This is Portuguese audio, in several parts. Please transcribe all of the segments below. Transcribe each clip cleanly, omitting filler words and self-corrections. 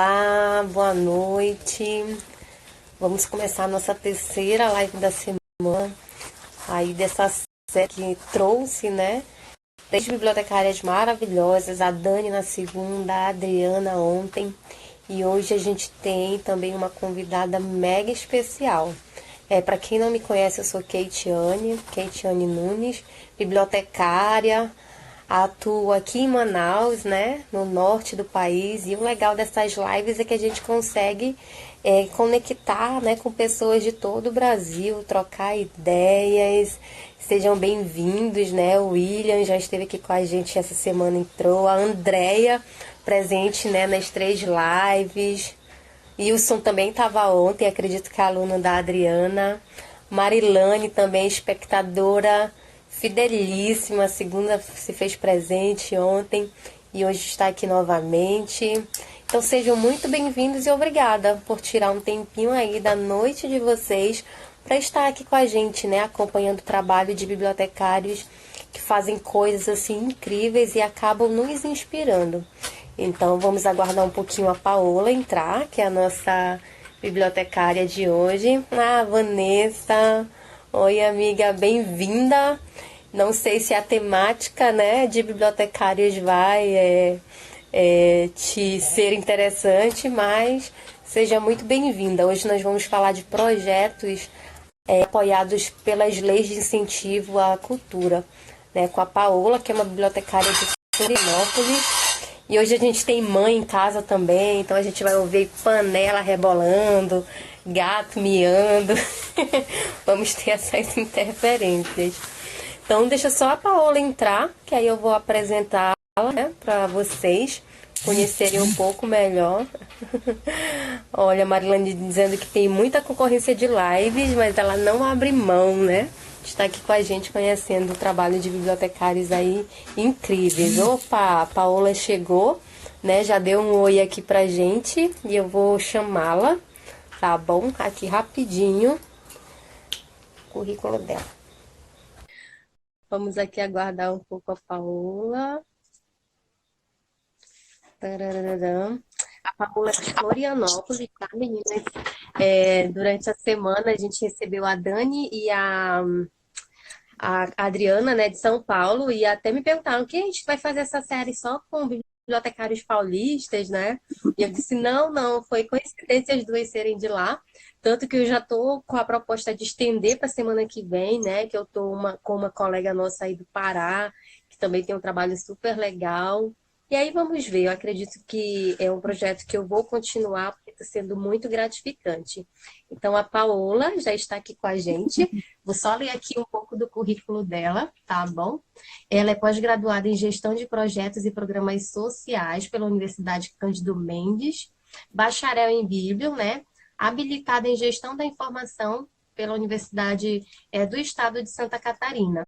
Olá, boa noite. Vamos começar a nossa terceira live da semana. Aí dessa série que trouxe, né? Três bibliotecárias maravilhosas, a Dani na segunda, a Adriana ontem. E hoje a gente tem também uma convidada mega especial. Para quem não me conhece, eu sou Keitiane Nunes, bibliotecária. Atuo aqui em Manaus, né, no norte do país, e o legal dessas lives é que a gente consegue conectar, né, com pessoas de todo o Brasil, trocar ideias. Sejam bem-vindos, né? O William já esteve aqui com a gente essa semana, entrou. A Andrea, presente, né, nas três lives. Wilson também estava ontem, acredito que é aluno da Adriana. Marilane também, espectadora fidelíssima, segunda se fez presente ontem e hoje está aqui novamente. Então sejam muito bem-vindos e obrigada por tirar um tempinho aí da noite de vocês para estar aqui com a gente, né, acompanhando o trabalho de bibliotecários que fazem coisas assim incríveis e acabam nos inspirando. Então vamos aguardar um pouquinho a Paola entrar, que é a nossa bibliotecária de hoje. Ah, Vanessa, oi amiga, bem-vinda. Não sei se a temática, né, de bibliotecários vai te ser interessante, mas seja muito bem-vinda. Hoje nós vamos falar de projetos apoiados pelas leis de incentivo à cultura, né, com a Paola, que é uma bibliotecária de Florianópolis. E hoje a gente tem mãe em casa também, então a gente vai ouvir panela rebolando, gato miando. Vamos ter essas interferências. Então deixa só a Paola entrar, que aí eu vou apresentá-la, né, para vocês conhecerem um pouco melhor. Olha, a Marilane dizendo que tem muita concorrência de lives, mas ela não abre mão, né? Está aqui com a gente conhecendo o trabalho de bibliotecários aí incríveis. Opa, a Paola chegou, né? Já deu um oi aqui pra gente e eu vou chamá-la, tá bom? Aqui rapidinho, o currículo dela. Vamos aqui aguardar um pouco a Paola. Tarararã. A Paola é de Florianópolis, tá, meninas? Durante a semana a gente recebeu a Dani e a Adriana, né, de São Paulo, e até me perguntaram que a gente vai fazer essa série só com bibliotecários paulistas, né? E eu disse, não, foi coincidência as duas serem de lá. Tanto que eu já tô com a proposta de estender para a semana que vem, né? Que eu tô com uma colega nossa aí do Pará, que também tem um trabalho super legal. E aí vamos ver, eu acredito que é um projeto que eu vou continuar, porque está sendo muito gratificante. Então a Paola já está aqui com a gente. Vou só ler aqui um pouco do currículo dela, tá bom? Ela é pós-graduada em Gestão de Projetos e Programas Sociais pela Universidade Cândido Mendes, bacharel em Bíblia, né? Habilitada em Gestão da Informação pela Universidade do Estado de Santa Catarina.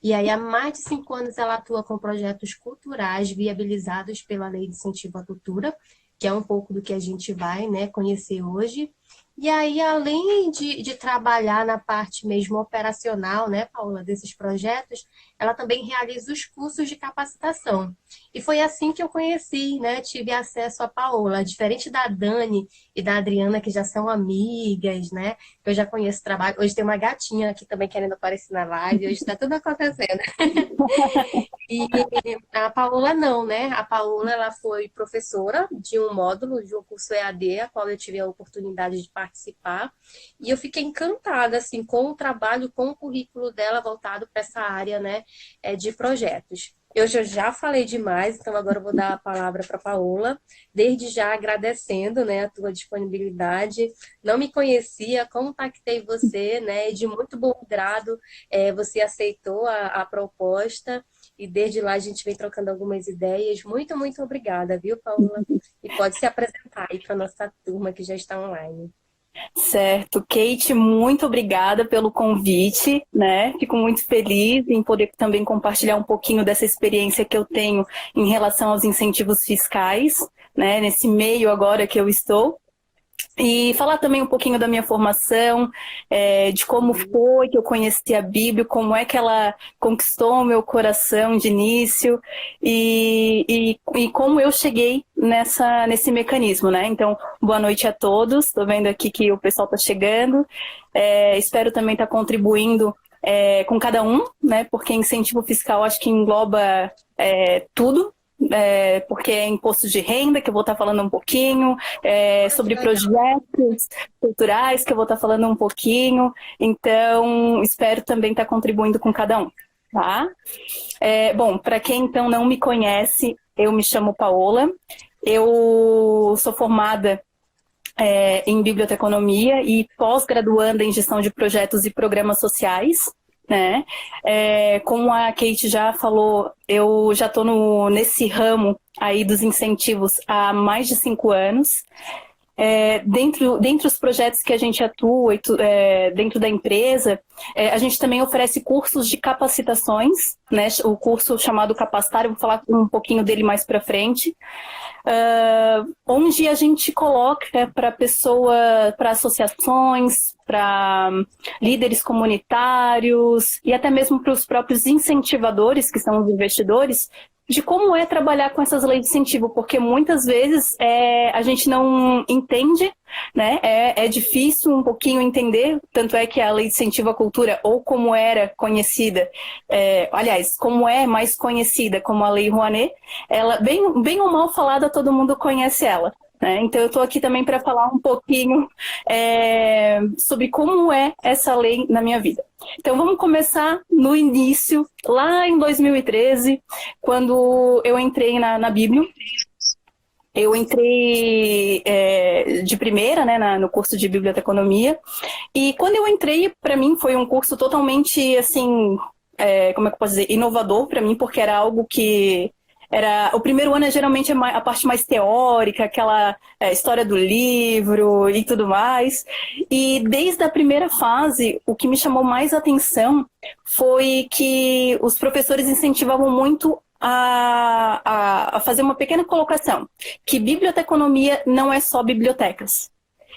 E aí, há mais de 5 anos, ela atua com projetos culturais viabilizados pela Lei de Incentivo à Cultura, que é um pouco do que a gente vai, né, conhecer hoje. E aí, além de trabalhar na parte mesmo operacional, né, Paula, desses projetos, ela também realiza os cursos de capacitação. E foi assim que eu conheci, né, tive acesso a Paola, diferente da Dani e da Adriana, que já são amigas, né, eu já conheço o trabalho. Hoje tem uma gatinha aqui também querendo aparecer na live, hoje está tudo acontecendo. E a Paola não, né? A Paola, ela foi professora de um módulo, de um curso EAD, a qual eu tive a oportunidade de participar. E eu fiquei encantada, assim, com o trabalho, com o currículo dela voltado para essa área, né, de projetos. Eu já falei demais, então agora eu vou dar a palavra para a Paola, desde já agradecendo, né, a tua disponibilidade. Não me conhecia, contactei você, né, e de muito bom grado você aceitou a proposta. E desde lá a gente vem trocando algumas ideias. Muito, muito obrigada, viu, Paula? E pode se apresentar aí para a nossa turma que já está online. Certo. Kate, muito obrigada pelo convite, né? Fico muito feliz em poder também compartilhar um pouquinho dessa experiência que eu tenho em relação aos incentivos fiscais, né? Nesse meio agora que eu estou. E falar também um pouquinho da minha formação, de como foi que eu conheci a Bíblia, como é que ela conquistou o meu coração de início e como eu cheguei nesse mecanismo, né? Então, boa noite a todos. Estou vendo aqui que o pessoal está chegando. Espero também estar contribuindo com cada um, né? Porque incentivo fiscal acho que engloba tudo. Porque é imposto de renda, que eu vou estar falando um pouquinho, sobre projetos culturais, que eu vou estar falando um pouquinho. Então, espero também estar contribuindo com cada um, tá? Bom, para quem então não me conhece, eu me chamo Paola, eu sou formada em biblioteconomia e pós-graduanda em gestão de projetos e programas sociais, né? Como a Kate já falou, eu já estou nesse ramo aí dos incentivos há mais de 5 anos. Dentre os projetos que a gente atua dentro da empresa, a gente também oferece cursos de capacitações, né? O curso chamado Capacitar, eu vou falar um pouquinho dele mais para frente, onde a gente coloca para para associações, para líderes comunitários e até mesmo para os próprios incentivadores, que são os investidores, de como é trabalhar com essas leis de incentivo, porque muitas vezes a gente não entende, né? É difícil um pouquinho entender, tanto é que a lei de incentivo à cultura, ou como era conhecida, aliás, como é mais conhecida como a Lei Rouanet, ela, bem ou mal falada, todo mundo conhece ela. Então, eu estou aqui também para falar um pouquinho sobre como é essa lei na minha vida. Então, vamos começar no início, lá em 2013, quando eu entrei na Bíblia. Eu entrei de primeira, né, no curso de biblioteconomia, e quando eu entrei, para mim, foi um curso totalmente, assim, como é que eu posso dizer, inovador para mim, porque era algo que o primeiro ano geralmente a parte mais teórica, aquela história do livro e tudo mais. E desde a primeira fase, o que me chamou mais atenção foi que os professores incentivavam muito a fazer uma pequena colocação, que biblioteconomia não é só bibliotecas.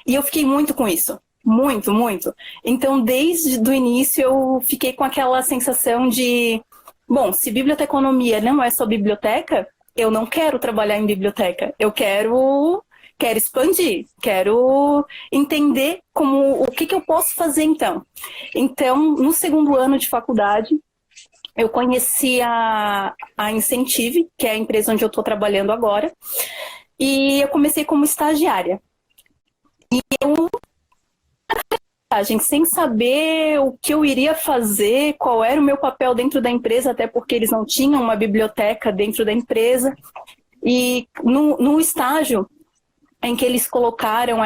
E eu fiquei muito com isso. Muito, muito. Então, desde o início, eu fiquei com aquela sensação de... Bom, se biblioteconomia não é só biblioteca, eu não quero trabalhar em biblioteca. Eu quero expandir, quero entender o que eu posso fazer então. Então, no segundo ano de faculdade, eu conheci a Incentive, que é a empresa onde eu estou trabalhando agora, e eu comecei como estagiária. E eu... sem saber o que eu iria fazer, qual era o meu papel dentro da empresa, até porque eles não tinham uma biblioteca dentro da empresa. E no estágio em que eles colocaram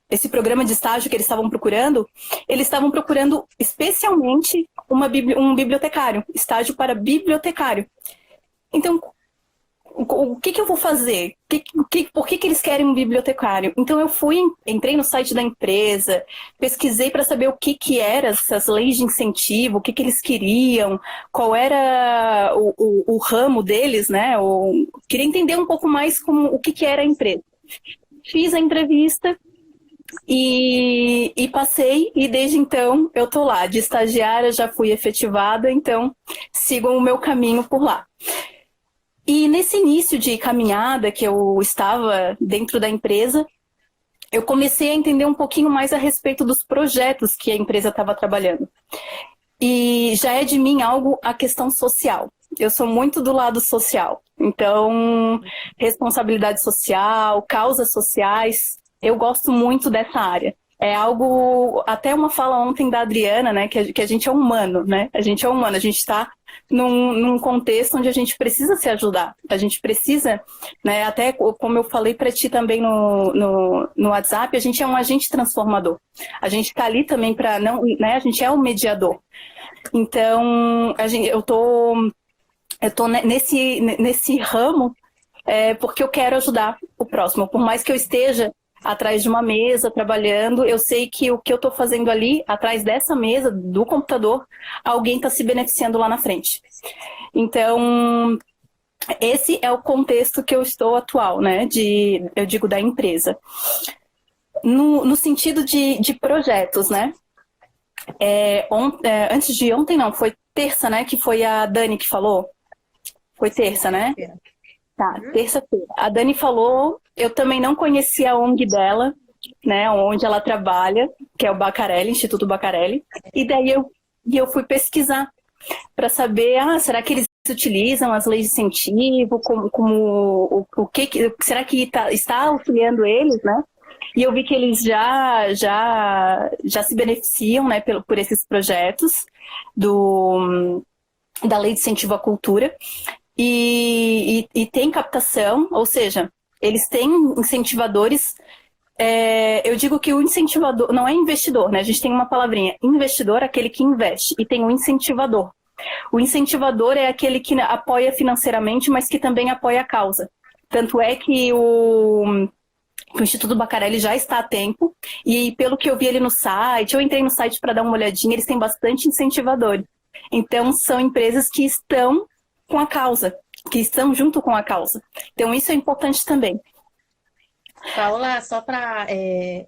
esse programa de estágio que eles estavam procurando especialmente um bibliotecário, estágio para bibliotecário. Então, o que eu vou fazer? Por que eles querem um bibliotecário? Então eu entrei no site da empresa, pesquisei para saber o que eram essas leis de incentivo, o que eles queriam, qual era o ramo deles, né? Queria entender um pouco mais o que era a empresa. Fiz a entrevista e passei, e desde então eu estou lá, de estagiária, já fui efetivada, então sigo o meu caminho por lá. E nesse início de caminhada que eu estava dentro da empresa, eu comecei a entender um pouquinho mais a respeito dos projetos que a empresa estava trabalhando. E já é de mim a questão social. Eu sou muito do lado social. Então, responsabilidade social, causas sociais, eu gosto muito dessa área. É algo, até uma fala ontem da Adriana, né, que a gente é humano, né? A gente é humano, a gente está num contexto onde a gente precisa se ajudar. A gente precisa, né, até como eu falei para ti também no WhatsApp, a gente é um agente transformador. A gente está ali também para não, né, a gente é um mediador. Então, eu tô nesse ramo porque eu quero ajudar o próximo. Por mais que eu esteja atrás de uma mesa, trabalhando, eu sei que o que eu estou fazendo ali, atrás dessa mesa, do computador, alguém está se beneficiando lá na frente. Então, esse é o contexto que eu estou atual, né? Eu digo da empresa. No sentido de projetos, né? Antes de ontem, não, foi terça, né? Que foi a Dani que falou. Foi terça, né? Tá, terça-feira. A Dani falou, eu também não conhecia a ONG dela, né? Onde ela trabalha, que é o Bacarelli, Instituto Bacarelli. E daí eu fui pesquisar para saber, será que eles utilizam as leis de incentivo, será que está auxiliando eles, né? E eu vi que eles já se beneficiam, né, por esses projetos da Lei de Incentivo à Cultura e tem captação, ou seja, eles têm incentivadores. Eu digo que o incentivador não é investidor, né? A gente tem uma palavrinha. Investidor é aquele que investe e tem o incentivador. O incentivador é aquele que apoia financeiramente, mas que também apoia a causa. Tanto é que o Instituto Bacarelli já está a tempo, e pelo que eu vi ali no site, eu entrei no site para dar uma olhadinha, eles têm bastante incentivadores. Então, são empresas que estão com a causa, que estão junto com a causa. Então, isso é importante também. Paula, só para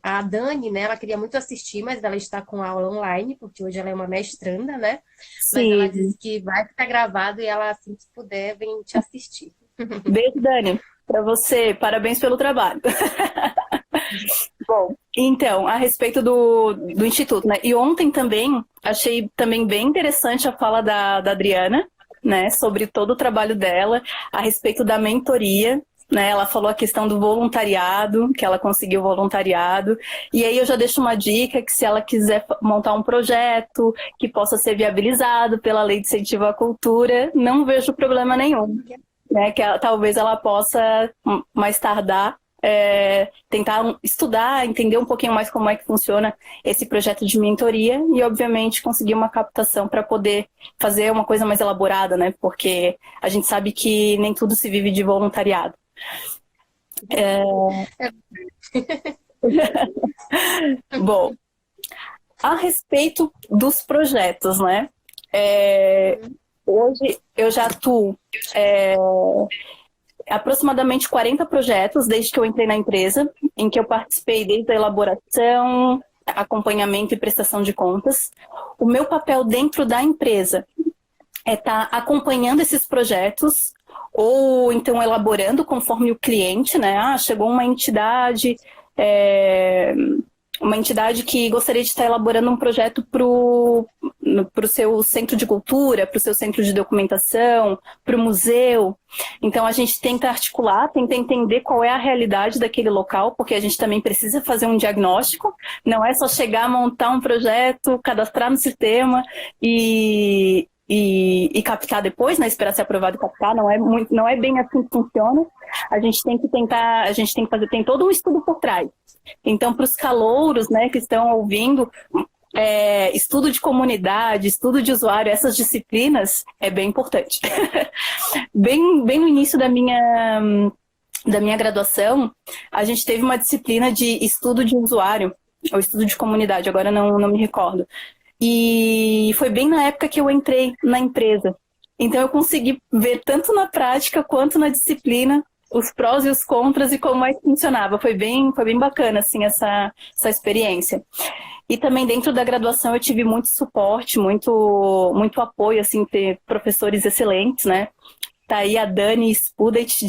a Dani, né? Ela queria muito assistir, mas ela está com aula online, porque hoje ela é uma mestranda, né? Mas ela Sim. disse que vai ficar gravado e ela, assim que puder, vem te assistir. Beijo, Dani, para você. Parabéns pelo trabalho. Bom, então, a respeito do Instituto, né? E ontem também, achei também bem interessante a fala da Adriana, né? Sobre todo o trabalho dela, a respeito da mentoria, né? Ela falou a questão do voluntariado, que ela conseguiu voluntariado. E aí eu já deixo uma dica que se ela quiser montar um projeto que possa ser viabilizado pela Lei de Incentivo à Cultura, não vejo problema nenhum. Né, talvez ela possa mais tardar tentar estudar, entender um pouquinho mais como é que funciona esse projeto de mentoria e, obviamente, conseguir uma captação para poder fazer uma coisa mais elaborada, né? Porque a gente sabe que nem tudo se vive de voluntariado. Bom, a respeito dos projetos, né? Hoje eu já atuo aproximadamente 40 projetos desde que eu entrei na empresa, em que eu participei desde a elaboração, acompanhamento e prestação de contas. O meu papel dentro da empresa é estar acompanhando esses projetos ou então elaborando conforme o cliente, né? Chegou uma entidade que gostaria de estar elaborando um projeto para o seu centro de cultura, para o seu centro de documentação, para o museu. Então, a gente tenta articular, tenta entender qual é a realidade daquele local, porque a gente também precisa fazer um diagnóstico. Não é só chegar, montar um projeto, cadastrar no sistema e captar depois, né? Esperar ser aprovado e captar. Não é bem assim que funciona. A gente tem que fazer, tem todo um estudo por trás. Então, para os calouros, né, que estão ouvindo, estudo de comunidade, estudo de usuário, essas disciplinas é bem importante. bem no início da minha graduação, a gente teve uma disciplina de estudo de usuário, ou estudo de comunidade, agora não me recordo. E foi bem na época que eu entrei na empresa. Então, eu consegui ver tanto na prática quanto na disciplina os prós e os contras e como é que funcionava. Foi bem bacana, assim, essa experiência. E também dentro da graduação eu tive muito suporte, muito apoio, assim, ter professores excelentes, né? Tá aí a Dani Spudet,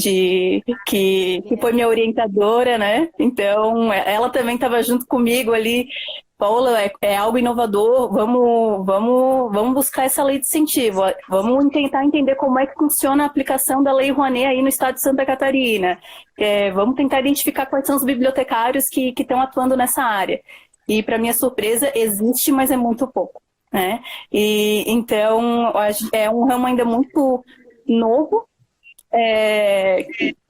que foi minha orientadora, né? Então, ela também estava junto comigo ali. Paula, é algo inovador, vamos buscar essa lei de incentivo, vamos tentar entender como é que funciona a aplicação da Lei Rouanet aí no estado de Santa Catarina, vamos tentar identificar quais são os bibliotecários que estão atuando nessa área. E, para minha surpresa, existe, mas é muito pouco, né? E, então, é um ramo ainda muito novo,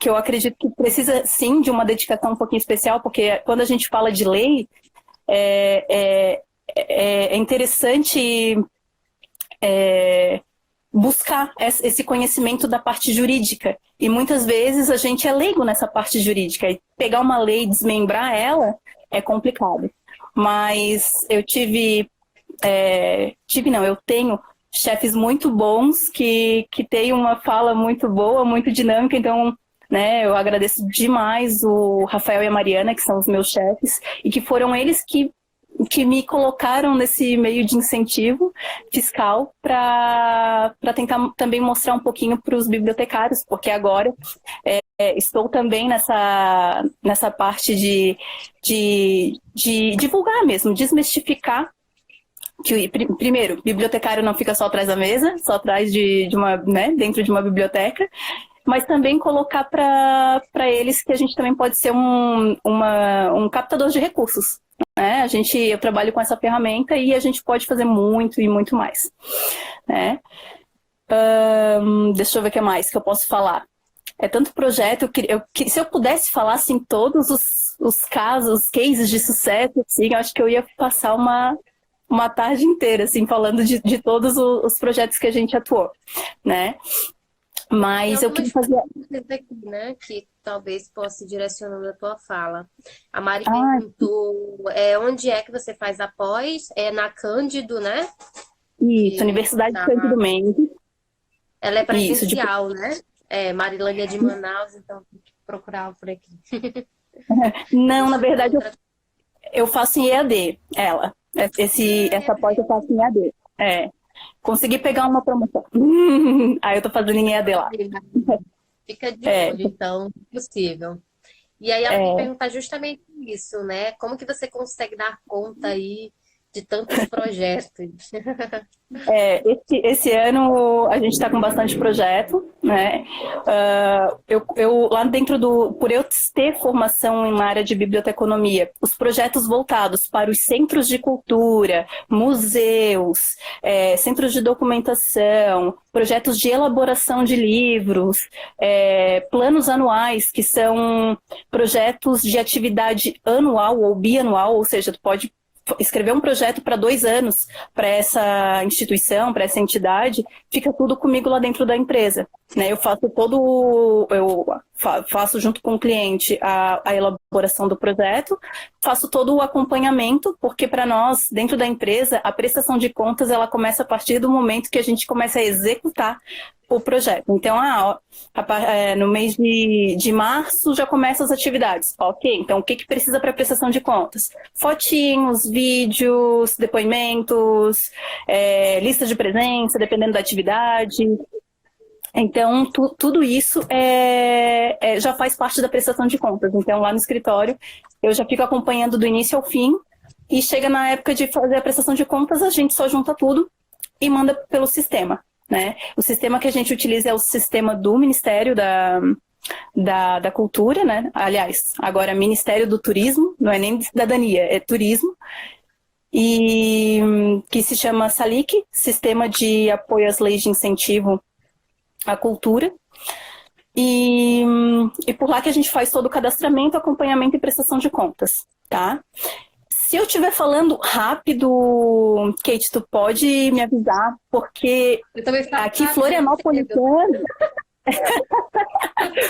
que eu acredito que precisa, sim, de uma dedicação um pouquinho especial, porque quando a gente fala de lei, é interessante buscar esse conhecimento da parte jurídica. E muitas vezes a gente é leigo nessa parte jurídica. E pegar uma lei e desmembrar ela é complicado. Mas eu eu tenho chefes muito bons, que têm uma fala muito boa, muito dinâmica, então, né, eu agradeço demais o Rafael e a Mariana, que são os meus chefes, e que foram eles que me colocaram nesse meio de incentivo fiscal para tentar também mostrar um pouquinho para os bibliotecários, porque agora estou também nessa parte de divulgar mesmo, desmistificar que, primeiro, bibliotecário não fica só atrás da mesa, só atrás de uma, né, dentro de uma biblioteca, mas também colocar para eles que a gente também pode ser um captador de recursos. Né? Eu trabalho com essa ferramenta e a gente pode fazer muito e muito mais. Né? Deixa eu ver o que mais que eu posso falar. É tanto projeto, se eu pudesse falar assim, todos os casos, os cases de sucesso, assim, eu acho que eu ia passar uma tarde inteira assim, falando de todos os projetos que a gente atuou. Né? Mas eu queria fazer aqui, né, que talvez possa ir direcionando a tua fala. A Mari perguntou onde é que você faz a pós? É na Cândido, né? Isso, Universidade de Cândido Mendes. Ela é presencial, né? Marilânia de Manaus, então tem que procurar por aqui. Não, na verdade eu faço em EAD, ela. Essa pós eu faço em EAD. Consegui pegar uma promoção. Aí eu tô fazendo em EAD lá. Fica de olho, então, possível. E aí ela me perguntar justamente isso, né? Como que você consegue dar conta aí de tantos projetos? Esse ano a gente está com bastante projeto, né? Eu lá dentro por eu ter formação na área de biblioteconomia, os projetos voltados para os centros de cultura, museus, centros de documentação, projetos de elaboração de livros, planos anuais, que são projetos de atividade anual ou bianual, ou seja, tu pode escrever um projeto para 2 anos para essa instituição, para essa entidade, fica tudo comigo lá dentro da empresa. Né? Eu faço junto com o cliente a elaboração do projeto, faço todo o acompanhamento, porque para nós, dentro da empresa, a prestação de contas ela começa a partir do momento que a gente começa a executar o projeto. Então, no mês de março já começam as atividades. Ok, então o que precisa para prestação de contas? Fotinhos, vídeos, depoimentos, lista de presença, dependendo da atividade. Então, tudo isso já faz parte da prestação de contas. Então, lá no escritório, eu já fico acompanhando do início ao fim e chega na época de fazer a prestação de contas, a gente só junta tudo e manda pelo sistema. Né? O sistema que a gente utiliza é o sistema do Ministério da Cultura, né? Aliás, agora é Ministério do Turismo, não é nem de cidadania, é turismo, e que se chama SALIC, Sistema de Apoio às Leis de Incentivo à Cultura. E por lá que a gente faz todo o cadastramento, acompanhamento e prestação de contas, tá? Se eu estiver falando rápido, Kate, tu pode me avisar, porque aqui Florianopolitano...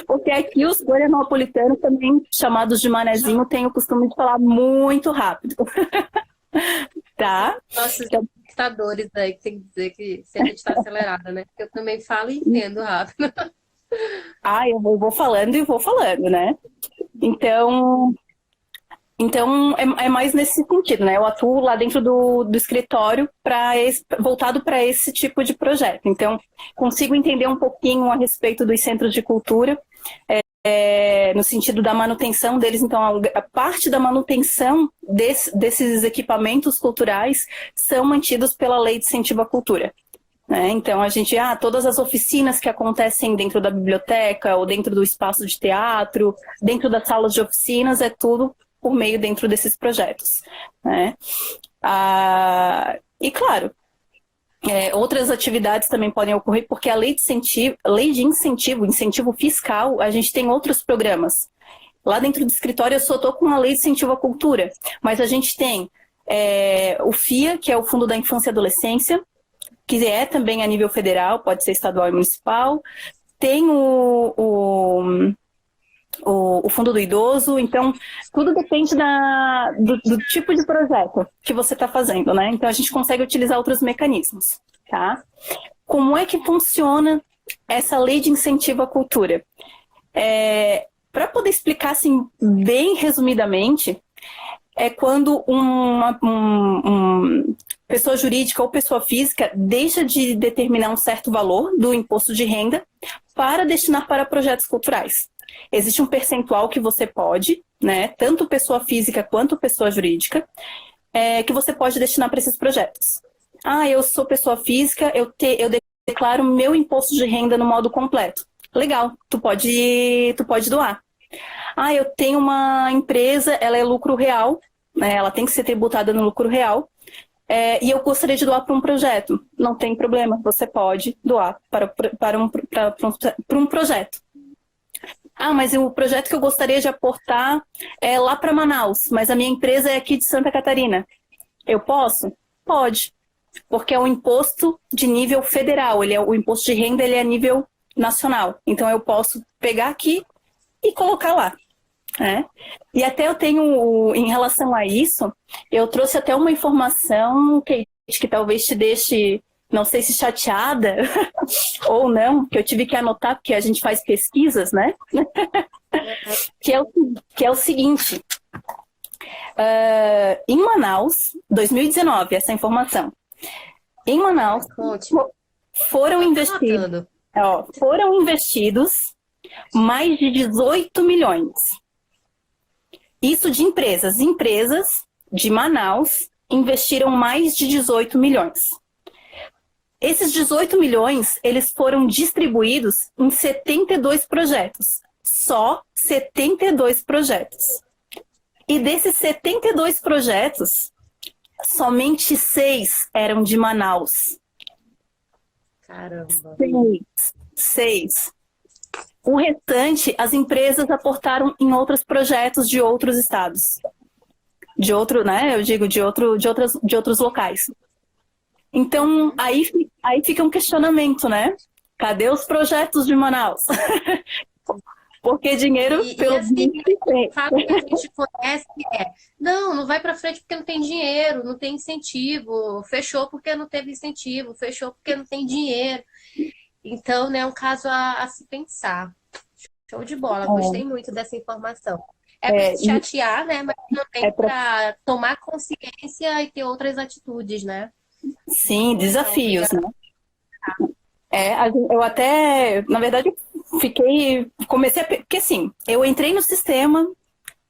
Porque aqui os florianopolitanos, também chamados de manezinho, têm o costume de falar muito rápido. Tá? Nossos espectadores aí, que tem que dizer que se a gente está acelerada, né? Porque eu também falo e entendo rápido. Eu vou falando e vou falando, né? Então é mais nesse sentido, né? Eu atuo lá dentro do escritório voltado para esse tipo de projeto. Então, consigo entender um pouquinho a respeito dos centros de cultura, no sentido da manutenção deles. Então, a parte da manutenção desses equipamentos culturais são mantidos pela Lei de Incentivo à Cultura. Né? Então, todas as oficinas que acontecem dentro da biblioteca ou dentro do espaço de teatro, dentro das salas de oficinas, é tudo por meio dentro desses projetos. Né? E, claro, outras atividades também podem ocorrer, porque a lei de incentivo fiscal, a gente tem outros programas. Lá dentro do escritório eu só estou com a lei de incentivo à cultura, mas a gente tem o FIA, que é o Fundo da Infância e Adolescência, que é também a nível federal, pode ser estadual e municipal. Tem o fundo do idoso. Então, tudo depende do tipo de projeto que você está fazendo, né? Então, a gente consegue utilizar outros mecanismos, tá? Como é que funciona essa lei de incentivo à cultura? Para poder explicar, assim, bem resumidamente, é quando uma pessoa jurídica ou pessoa física deixa de determinar um certo valor do imposto de renda para destinar para projetos culturais. Existe um percentual que você pode, né, tanto pessoa física quanto pessoa jurídica, que você pode destinar para esses projetos. Ah, eu sou pessoa física, eu declaro meu imposto de renda no modo completo. Legal, tu pode doar. Ah, eu tenho uma empresa, ela é lucro real, né, ela tem que ser tributada no lucro real, e eu gostaria de doar para um projeto. Não tem problema, você pode doar para um projeto. Ah, mas o projeto que eu gostaria de aportar é lá para Manaus, mas a minha empresa é aqui de Santa Catarina. Eu posso? Pode, porque é um imposto de nível federal, o imposto de renda ele é a nível nacional. Então eu posso pegar aqui e colocar lá. Né? E até eu tenho, em relação a isso, eu trouxe até uma informação que talvez te deixe, não sei se chateada ou não, que eu tive que anotar porque a gente faz pesquisas, né? que é o seguinte, em Manaus, 2019, essa informação, em Manaus foram investidos mais de 18 milhões. Isso de empresas. Empresas de Manaus investiram mais de 18 milhões. Esses 18 milhões, eles foram distribuídos em 72 projetos. Só 72 projetos. E desses 72 projetos, somente 6 eram de Manaus. Caramba. 6. O restante, as empresas aportaram em outros projetos de outros estados. Né? Eu digo de outros locais. Então, aí fica um questionamento, né? Cadê os projetos de Manaus? Porque dinheiro, pelo assim, o fato que a gente conhece não vai para frente porque não tem dinheiro, não tem incentivo, fechou porque não teve incentivo, fechou porque não tem dinheiro. Então, né, é um caso a se pensar. Show de bola, gostei muito dessa informação. Para se chatear, né, mas também para tomar consciência e ter outras atitudes, né? Sim, desafios, né? Eu até, na verdade, porque assim, eu entrei no sistema,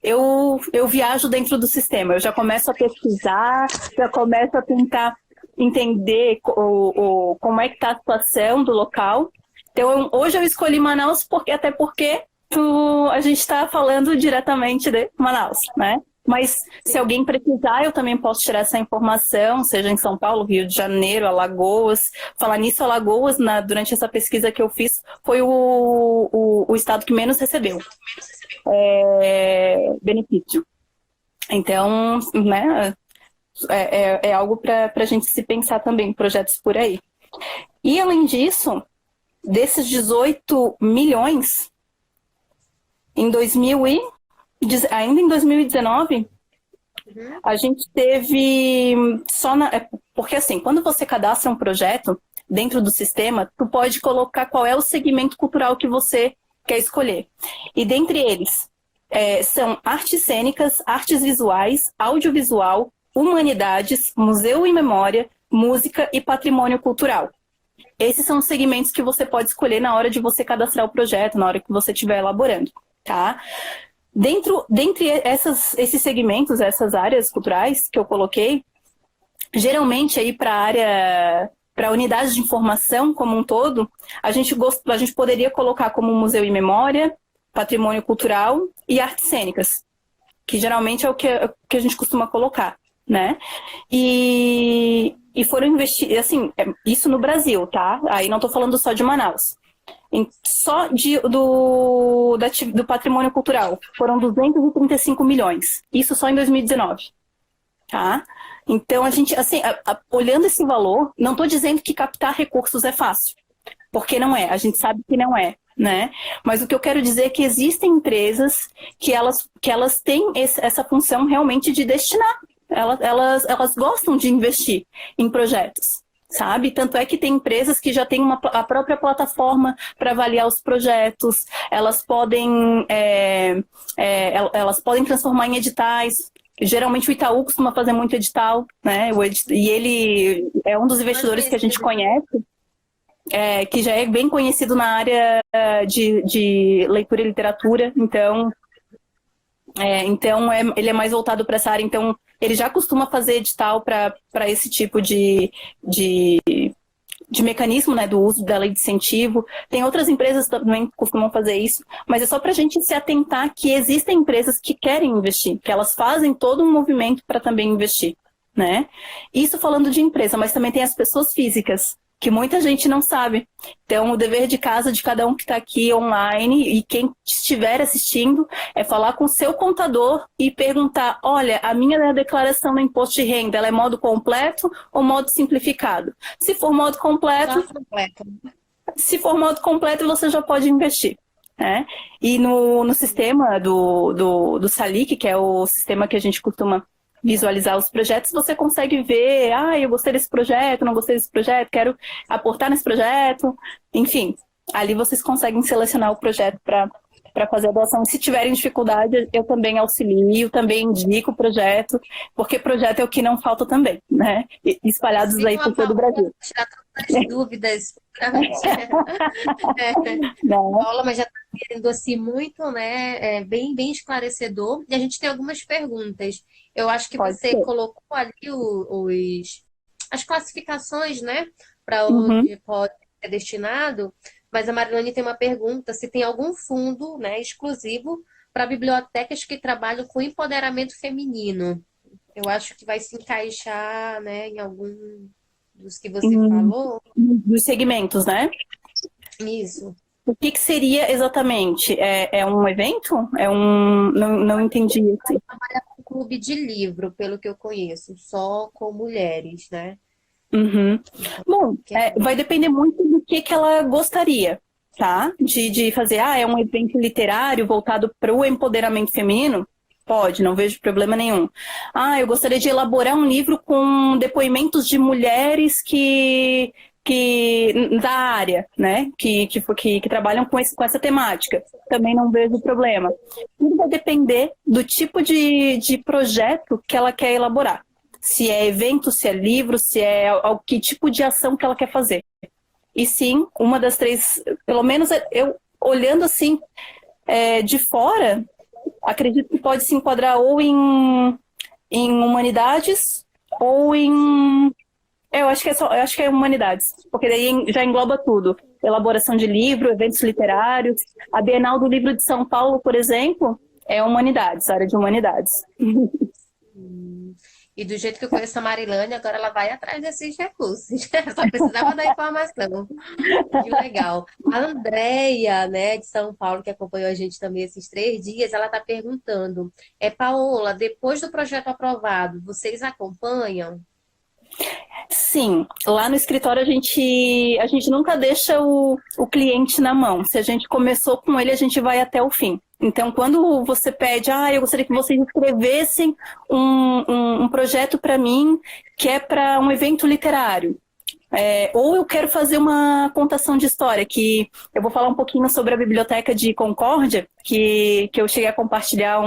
eu viajo dentro do sistema, eu já começo a pesquisar, já começo a tentar entender como é que está a situação do local. Então, hoje eu escolhi Manaus até porque a gente está falando diretamente de Manaus, né? Mas se alguém precisar, eu também posso tirar essa informação, seja em São Paulo, Rio de Janeiro, Alagoas. Falar nisso, Alagoas, durante essa pesquisa que eu fiz, foi o estado que menos recebeu benefício. Então, né, é algo para a gente se pensar também, projetos por aí. E, além disso, desses 18 milhões, ainda em 2019, a gente teve porque assim, quando você cadastra um projeto dentro do sistema, tu pode colocar qual é o segmento cultural que você quer escolher. E dentre eles, são artes cênicas, artes visuais, audiovisual, humanidades, museu e memória, música e patrimônio cultural. Esses são os segmentos que você pode escolher na hora de você cadastrar o projeto, na hora que você estiver elaborando, tá? Dentre esses segmentos, essas áreas culturais que eu coloquei, geralmente aí para unidades de informação como um todo, a gente poderia colocar como museu e memória, patrimônio cultural e artes cênicas, que geralmente é o que a gente costuma colocar, né? E foram investidos, assim, isso no Brasil, tá? Aí não estou falando só de Manaus. Só do patrimônio cultural foram 235 milhões. Isso só em 2019. Tá? Então, a gente, assim, olhando esse valor, não estou dizendo que captar recursos é fácil. Porque não é. A gente sabe que não é. né? Mas o que eu quero dizer é que existem empresas que elas têm essa função realmente de destinar. Elas gostam de investir em projetos, sabe? Tanto é que tem empresas que já têm a própria plataforma para avaliar os projetos, elas podem transformar em editais. Geralmente o Itaú costuma fazer muito edital, né? E ele é um dos investidores que a gente conhece, que já é bem conhecido na área de leitura e literatura, ele é mais voltado para essa área, então ele já costuma fazer edital para esse tipo de mecanismo, né, do uso da lei de incentivo. Tem outras empresas também que costumam fazer isso, mas é só para a gente se atentar que existem empresas que querem investir, que elas fazem todo um movimento para também investir, né? Isso falando de empresa, mas também tem as pessoas físicas, que muita gente não sabe. Então, o dever de casa de cada um que está aqui online e quem estiver assistindo é falar com o seu contador e perguntar, olha, a minha declaração do imposto de renda, ela é modo completo ou modo simplificado? Se for modo completo, você já pode investir. Né? E no sistema do Salic, que é o sistema que a gente costuma visualizar os projetos, você consegue ver, eu gostei desse projeto, não gostei desse projeto, quero aportar nesse projeto, enfim, ali vocês conseguem selecionar o projeto para fazer a doação. E se tiverem dificuldade, eu também auxilio, também indico o projeto, porque projeto é o que não falta também, né? Espalhados aí por todo o Brasil. Tirar todas as dúvidas. Paula, mas já está sendo assim muito, né? Bem, bem esclarecedor. E a gente tem algumas perguntas. Eu acho que você colocou ali as classificações, né? Para onde pode ser destinado. Mas a Marilane tem uma pergunta: se tem algum fundo, né, exclusivo para bibliotecas que trabalham com empoderamento feminino. Eu acho que vai se encaixar, né, em algum dos que você falou. Dos segmentos, né? Isso. O que seria exatamente? É um evento? Não entendi. Assim. Trabalha com clube de livro, pelo que eu conheço, só com mulheres, né? Uhum. Bom, vai depender muito do que ela gostaria, tá? De fazer, é um evento literário voltado para o empoderamento feminino? Pode, não vejo problema nenhum. Eu gostaria de elaborar um livro com depoimentos de mulheres que da área, né? Que trabalham com essa temática. Também não vejo problema. Tudo vai depender do tipo de projeto que ela quer elaborar. Se é evento, se é livro, se é que tipo de ação que ela quer fazer. E sim, uma das três, pelo menos eu olhando assim de fora, acredito que pode se enquadrar ou em humanidades ou em... eu acho que é humanidades, porque daí já engloba tudo. Elaboração de livro, eventos literários. A Bienal do Livro de São Paulo, por exemplo, é humanidades, área de humanidades. E do jeito que eu conheço a Marilane, agora ela vai atrás desses recursos. Só precisava da informação. Que legal. A Andréia, né, de São Paulo, que acompanhou a gente também esses 3 dias, ela está perguntando, Paola, depois do projeto aprovado, vocês acompanham? Sim, lá no escritório a gente nunca deixa o cliente na mão. Se a gente começou com ele, a gente vai até o fim. Então, quando você pede, eu gostaria que vocês escrevessem um projeto para mim que é para um evento literário. Ou eu quero fazer uma contação de história, que eu vou falar um pouquinho sobre a Biblioteca de Concórdia, que eu cheguei a compartilhar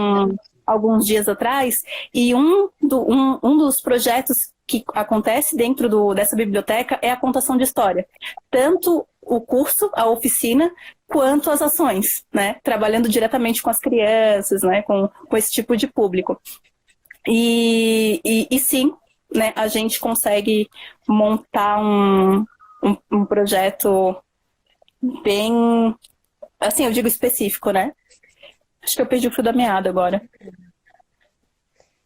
alguns dias atrás, e um dos projetos que acontece dentro dessa biblioteca é a contação de história. Tanto o curso, a oficina, quanto as ações, né? Trabalhando diretamente com as crianças, né? Com esse tipo de público. E sim, né? A gente consegue montar um projeto bem, assim, eu digo específico, né? Acho que eu perdi o fio da meada agora.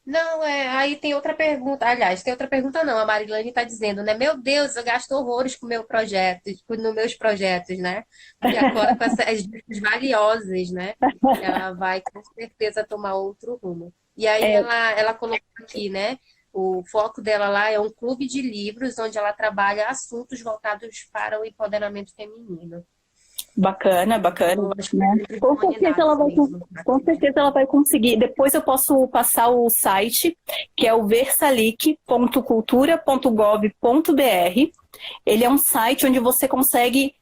Não, aí tem outra pergunta. Aliás, tem outra pergunta não. A Marilane está dizendo, né? Meu Deus, eu gasto horrores com meu projeto, nos meus projetos, né? E agora com essas dicas valiosas, né? Ela vai com certeza tomar outro rumo. E aí ela colocou aqui, né? O foco dela lá é um clube de livros onde ela trabalha assuntos voltados para o empoderamento feminino. Bacana, bacana, Eu acho que né? é de Com certeza ela humanidades vai, mesmo. com certeza ela vai conseguir. Depois eu posso passar o site, que é o versalic.cultura.gov.br. Ele é um site onde você consegue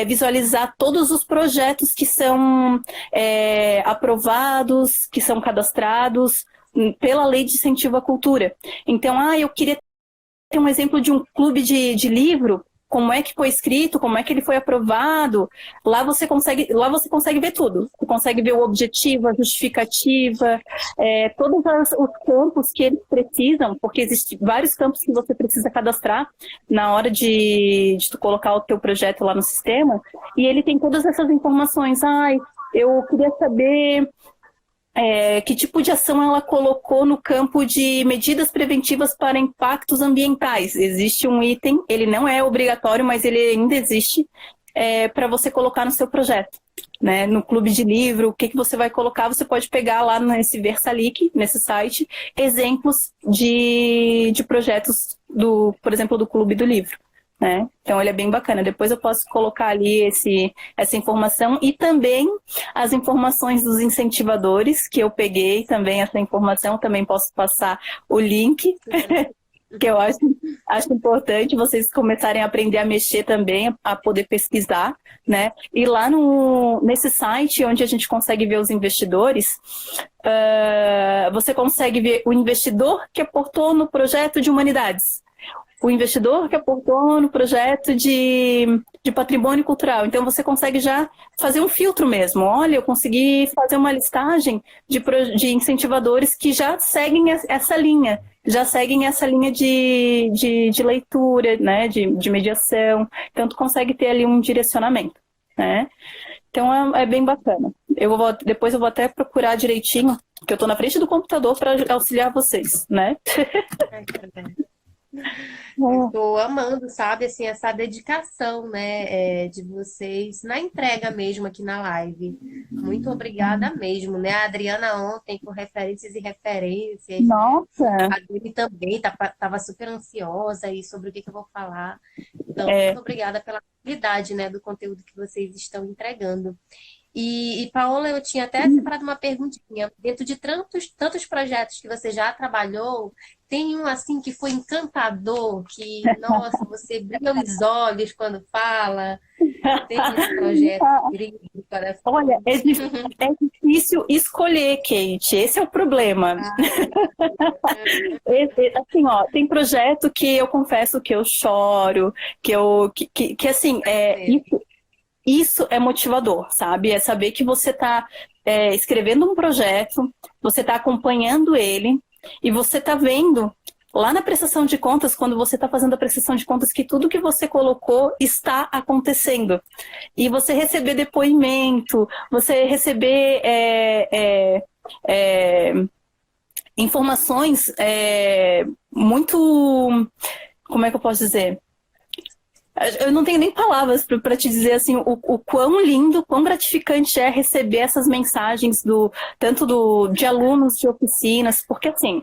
visualizar todos os projetos que são aprovados, que são cadastrados pela Lei de Incentivo à Cultura. Então, eu queria ter um exemplo de um clube de livro, como é que foi escrito, como é que ele foi aprovado. Lá você consegue ver tudo. Você consegue ver o objetivo, a justificativa, todos os campos que eles precisam, porque existem vários campos que você precisa cadastrar na hora de tu colocar o teu projeto lá no sistema, e ele tem todas essas informações. Eu queria saber que tipo de ação ela colocou no campo de medidas preventivas para impactos ambientais. Existe um item, ele não é obrigatório, mas ele ainda existe para você colocar no seu projeto. Né? No clube de livro, o que você vai colocar, você pode pegar lá nesse Versalic, nesse site, exemplos de projetos, por exemplo, do clube do livro. Né? Então ele é bem bacana. Depois eu posso colocar ali essa informação e também as informações dos incentivadores, que eu peguei também essa informação, também posso passar o link, que eu acho importante vocês começarem a aprender a mexer também, a poder pesquisar, né? E lá nesse site, onde a gente consegue ver os investidores, você consegue ver o investidor que aportou no projeto de humanidades, o investidor que aportou no projeto de patrimônio cultural. Então, você consegue já fazer um filtro mesmo. Olha, eu consegui fazer uma listagem de incentivadores que já seguem essa linha, de leitura, né, de mediação. Então, tu consegue ter ali um direcionamento, né? Então, é bem bacana. Depois eu vou até procurar direitinho, porque eu estou na frente do computador para auxiliar vocês, né? Eu tô amando, sabe, assim, essa dedicação, né, de vocês na entrega mesmo aqui na live. Muito obrigada mesmo, né? A Adriana ontem com referências e referências, né? Nossa! A Dani também tava super ansiosa aí sobre o que eu vou falar. Então, muito obrigada pela qualidade, né, do conteúdo que vocês estão entregando. E Paola, eu tinha até separado uma perguntinha. Dentro de tantos projetos que você já trabalhou, tem um assim que foi encantador, que, nossa, você brilha os olhos quando fala. Tem esse projeto que brilha no coração. Olha, é difícil escolher, Kate. Esse é o problema. Assim, ó, tem projeto que eu confesso que eu choro, que assim, isso é motivador, sabe? É saber que você está escrevendo um projeto, você está acompanhando ele e você está vendo lá na prestação de contas, quando você está fazendo a prestação de contas, que tudo que você colocou está acontecendo. E você receber depoimento, você receber informações muito... Como é que eu posso dizer? Eu não tenho nem palavras para te dizer assim, o quão lindo, quão gratificante é receber essas mensagens tanto de alunos de oficinas, porque assim,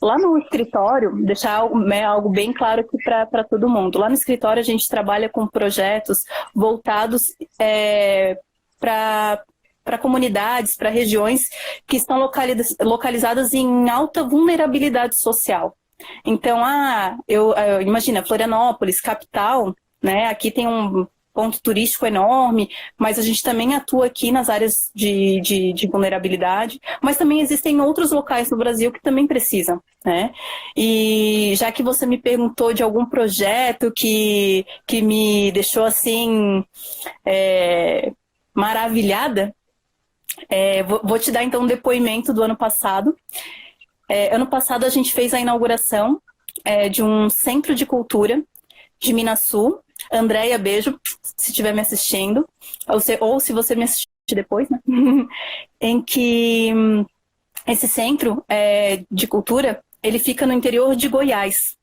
lá no escritório, deixar algo bem claro aqui para todo mundo, lá no escritório a gente trabalha com projetos voltados para comunidades, para regiões que estão localizadas em alta vulnerabilidade social. Então, imagina, Florianópolis, capital, né? Aqui tem um ponto turístico enorme, mas a gente também atua aqui nas áreas de vulnerabilidade, mas também existem outros locais no Brasil que também precisam, né? E já que você me perguntou de algum projeto que me deixou assim maravilhada, vou te dar então um depoimento do ano passado. Ano passado a gente fez a inauguração de um centro de cultura de Minasul. Andréia, beijo, se estiver me assistindo, ou se você me assistir depois, né? Em que esse centro de cultura, ele fica no interior de Goiás,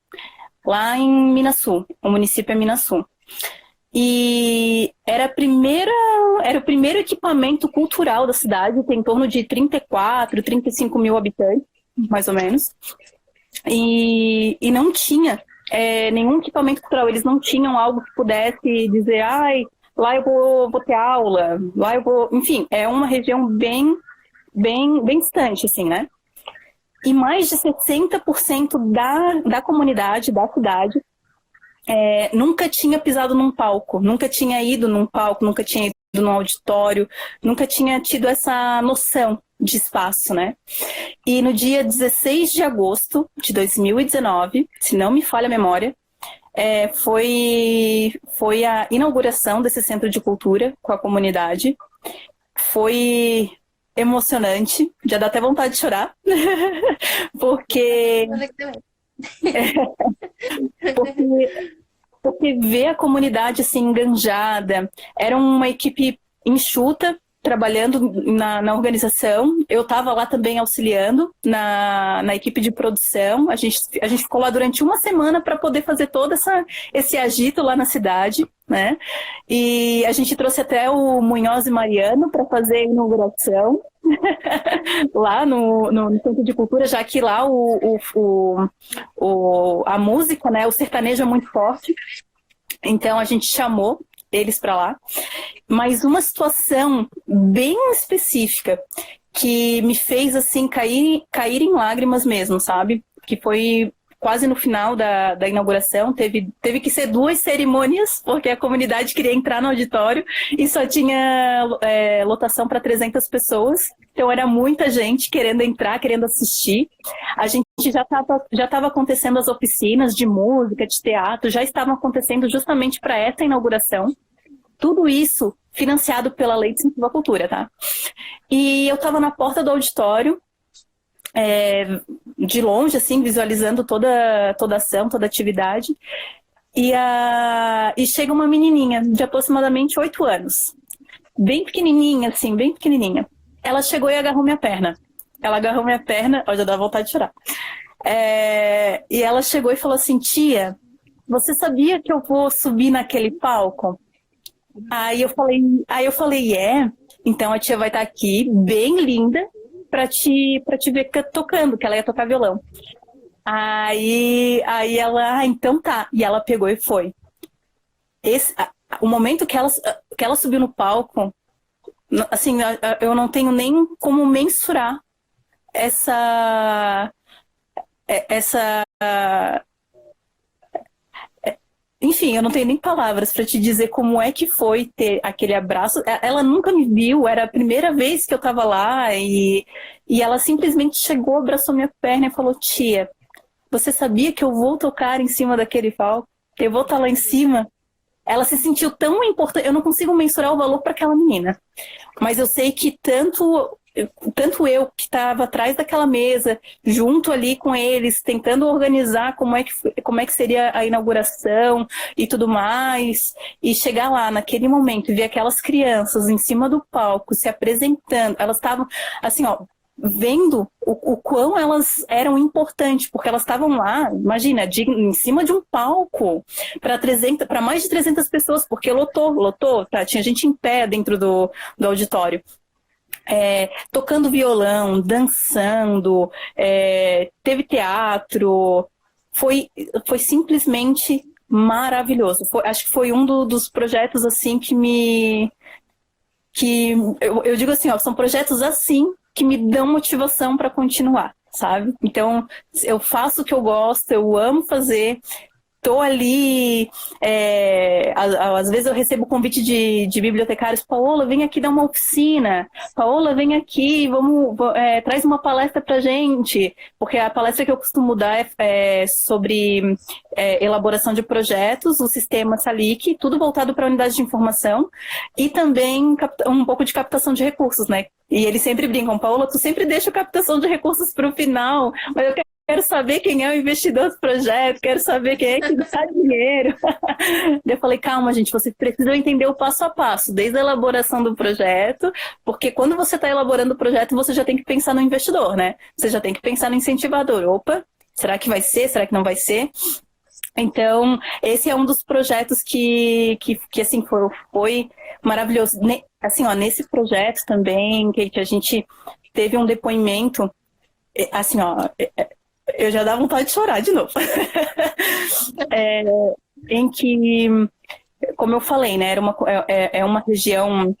lá em Minasul, o município é Minasul. E era o primeiro equipamento cultural da cidade, tem em torno de 34, 35 mil habitantes, mais ou menos, e não tinha nenhum equipamento cultural, eles não tinham algo que pudesse dizer, lá eu vou ter aula, lá eu vou... Enfim, é uma região bem distante, assim, né? E mais de 60% da comunidade, da cidade, nunca tinha pisado num palco, nunca tinha ido num palco, nunca tinha ido num auditório, nunca tinha tido essa noção de espaço, né? E no dia 16 de agosto de 2019, se não me falha a memória, foi a inauguração desse centro de cultura com a comunidade. Foi emocionante, já dá até vontade de chorar, porque ver a comunidade assim enganjada, era uma equipe enxuta, trabalhando na organização. Eu estava lá também auxiliando na equipe de produção. A gente ficou lá durante uma semana para poder fazer todo esse agito lá na cidade, né? E a gente trouxe até o Munhoz e Mariano para fazer a inauguração lá no Centro de Cultura, já que lá a música, né, o sertanejo é muito forte. Então a gente chamou eles para lá. Mas uma situação bem específica que me fez assim cair em lágrimas mesmo, sabe? Que foi quase no final da inauguração, teve que ser 2 cerimônias, porque a comunidade queria entrar no auditório e só tinha lotação para 300 pessoas. Então era muita gente querendo entrar, querendo assistir. A gente já estava acontecendo as oficinas de música, de teatro, já estavam acontecendo justamente para essa inauguração. Tudo isso financiado pela Lei de Incentivo à Cultura, tá? E eu estava na porta do auditório, de longe, assim, visualizando toda a ação, toda a atividade. E chega uma menininha de aproximadamente 8 anos. Bem pequenininha, assim, bem pequenininha. Ela chegou e agarrou minha perna. Ó, já dá vontade de chorar. E ela chegou e falou assim: tia, você sabia que eu vou subir naquele palco? Aí eu falei, então a tia vai estar aqui, bem linda, pra te ver tocando, que ela ia tocar violão. Aí ela, então tá. E ela pegou e foi. O momento que ela subiu no palco, assim, eu não tenho nem como mensurar essa enfim, eu não tenho nem palavras para te dizer como é que foi ter aquele abraço. Ela nunca me viu, era a primeira vez que eu estava lá e ela simplesmente chegou, abraçou minha perna e falou: tia, você sabia que eu vou tocar em cima daquele palco? Eu vou estar lá em cima? Ela se sentiu tão importante, eu não consigo mensurar o valor para aquela menina. Mas eu sei que tanto eu que estava atrás daquela mesa, junto ali com eles, tentando organizar como é que seria a inauguração e tudo mais, e chegar lá naquele momento e ver aquelas crianças em cima do palco se apresentando, elas estavam assim, ó, vendo o quão elas eram importantes, porque elas estavam lá, imagina, em cima de um palco para mais de 300 pessoas, porque lotou, tá? Tinha gente em pé dentro do auditório. Tocando violão, dançando, teve teatro, foi simplesmente maravilhoso. Acho que foi um dos projetos assim que eu digo assim, ó, são projetos assim que me dão motivação para continuar, sabe? Então, eu faço o que eu gosto, eu amo fazer. Tô ali, às vezes eu recebo convite de bibliotecários: Paola, vem aqui dar uma oficina, Paola, vem aqui, traz uma palestra pra gente, porque a palestra que eu costumo dar é sobre elaboração de projetos, o sistema Salic, tudo voltado para a unidade de informação, e também um pouco de captação de recursos, né? E eles sempre brincam: Paola, tu sempre deixa a captação de recursos para o final, mas eu quero saber quem é o investidor do projeto, quero saber quem é que dá dinheiro. Eu falei: calma, gente, vocês precisam entender o passo a passo, desde a elaboração do projeto, porque quando você está elaborando o projeto, você já tem que pensar no investidor, né? Você já tem que pensar no incentivador. Opa, será que vai ser? Será que não vai ser? Então, esse é um dos projetos que assim, foi maravilhoso. Assim, ó, nesse projeto também, que a gente teve um depoimento, assim, ó, eu já dá vontade de chorar de novo. Em que como eu falei, né, é uma região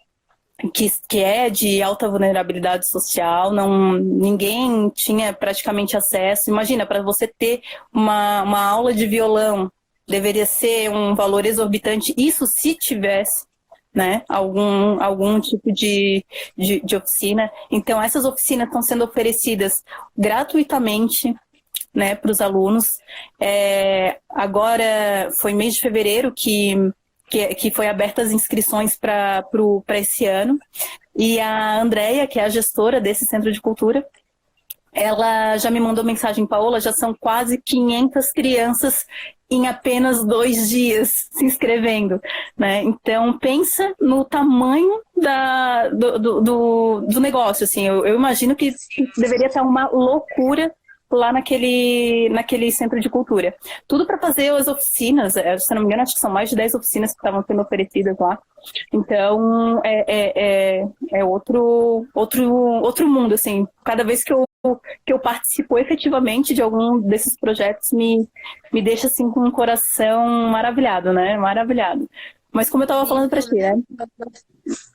que é de alta vulnerabilidade social, ninguém tinha praticamente acesso. Imagina, para você ter uma aula de violão, deveria ser um valor exorbitante, isso se tivesse, né, algum tipo de oficina. Então, essas oficinas estão sendo oferecidas gratuitamente, né, para os alunos. Agora, foi mês de fevereiro que foi abertas as inscrições para esse ano. E a Andrea, que é a gestora desse Centro de Cultura, ela já me mandou mensagem: Paola, já são quase 500 crianças em apenas 2 dias se inscrevendo, né? Então, pensa no tamanho do negócio, assim. Eu imagino que deveria estar uma loucura lá naquele centro de cultura. Tudo para fazer as oficinas, se não me engano, acho que são mais de 10 oficinas que estavam sendo oferecidas lá. Então, é outro mundo, assim. Cada vez que eu participo efetivamente de algum desses projetos, me deixa, assim, com um coração maravilhado, né? Maravilhado. Mas como eu estava falando para ti, né?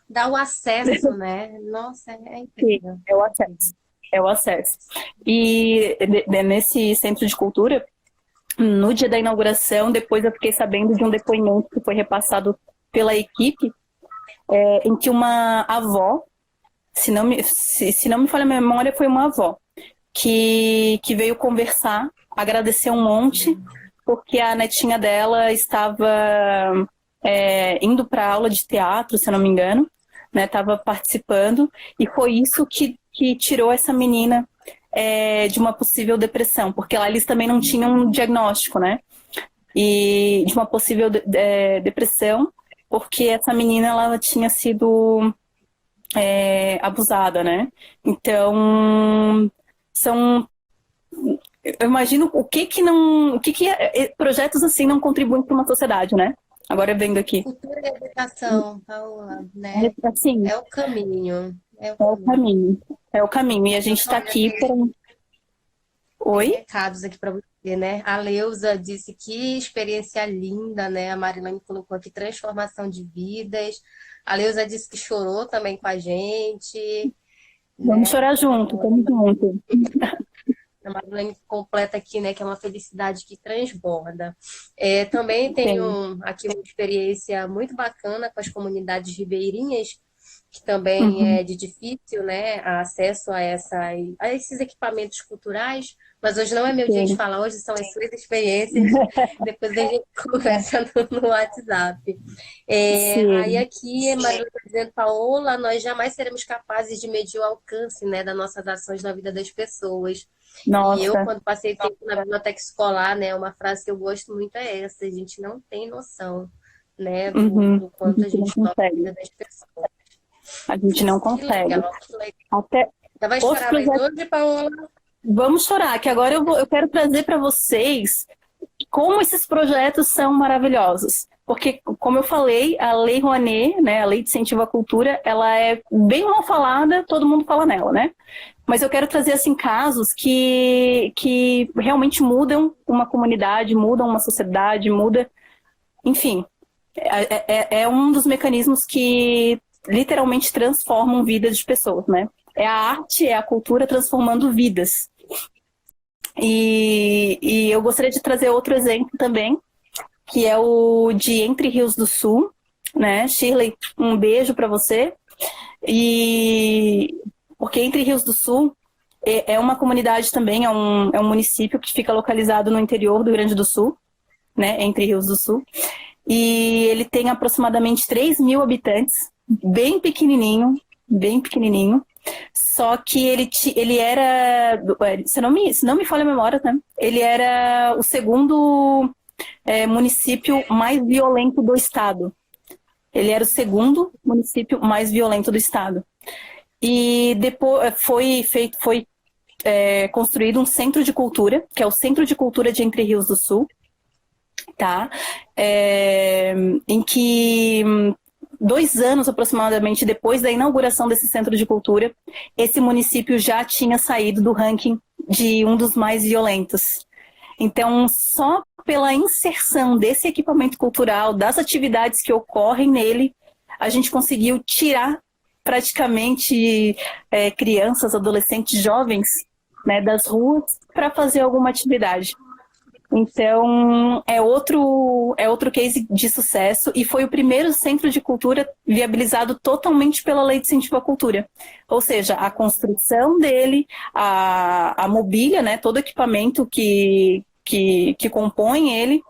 Dá o acesso, né? Nossa, é incrível. Sim, é o acesso. É o acesso. E nesse centro de cultura, no dia da inauguração, depois eu fiquei sabendo de um depoimento que foi repassado pela equipe, em que uma avó, se não me falha a memória, foi uma avó, que veio conversar, agradecer um monte, porque a netinha dela estava indo para aula de teatro, se eu não me engano, né, estava participando, e foi isso que tirou essa menina de uma possível depressão, porque lá eles também não tinham um diagnóstico, né? E de uma possível depressão, porque essa menina ela tinha sido abusada, né? Então, eu imagino o que projetos assim não contribuem para uma sociedade, né? Agora vendo aqui. Cultura e educação, Paola, né? Assim, É o caminho. é o caminho. É o caminho. E a gente está aqui para... Oi? Tem recados aqui para você, né? A Leusa disse que experiência linda, né? A Marilane colocou aqui transformação de vidas. A Leusa disse que chorou também com a gente. Vamos chorar junto, vamos junto. A Marilane completa aqui, né? Que é uma felicidade que transborda. Também tenho aqui uma experiência muito bacana com as comunidades ribeirinhas, que também é de difícil, né, acesso a esses equipamentos culturais, mas hoje não é meu dia de falar, hoje são as suas experiências, depois a gente conversa no WhatsApp. Aí aqui, Maria está dizendo, Paola, nós jamais seremos capazes de medir o alcance, né, das nossas ações na vida das pessoas. Nossa. E eu, quando passei tempo na biblioteca escolar, né, uma frase que eu gosto muito é essa: a gente não tem noção, né, do quanto a gente toca a vida das pessoas. A gente não consegue. Que legal, que legal. Até Então vai chorar mais hoje, Paola? Vamos chorar, que agora eu quero trazer para vocês como esses projetos são maravilhosos. Porque, como eu falei, a Lei Rouanet, né, a Lei de Incentivo à Cultura, ela é bem mal falada, todo mundo fala nela, né? Mas eu quero trazer, assim, casos que realmente mudam uma comunidade, mudam uma sociedade, enfim, é um dos mecanismos que literalmente transformam vidas de pessoas, né? É a arte, é a cultura transformando vidas. E eu gostaria de trazer outro exemplo também, que é o de Entre Rios do Sul, né? Shirley, um beijo para você. Porque Entre Rios do Sul é uma comunidade também, é um município que fica localizado no interior do Rio Grande do Sul, né? Entre Rios do Sul. E ele tem aproximadamente 3.000 habitantes, bem pequenininho. Só que ele era, se não me falha a memória, né? Ele era o segundo município mais violento do estado. Ele era o segundo município mais violento do estado. E depois foi construído um centro de cultura, que é o Centro de Cultura de Entre Rios do Sul, tá? Em que 2 anos aproximadamente depois da inauguração desse centro de cultura, esse município já tinha saído do ranking de um dos mais violentos. Então, só pela inserção desse equipamento cultural, das atividades que ocorrem nele, a gente conseguiu tirar praticamente crianças, adolescentes, jovens, né, das ruas para fazer alguma atividade. Então, é outro case de sucesso e foi o primeiro centro de cultura viabilizado totalmente pela Lei de Incentivo à Cultura. Ou seja, a construção dele, a mobília, né, todo o equipamento que compõe ele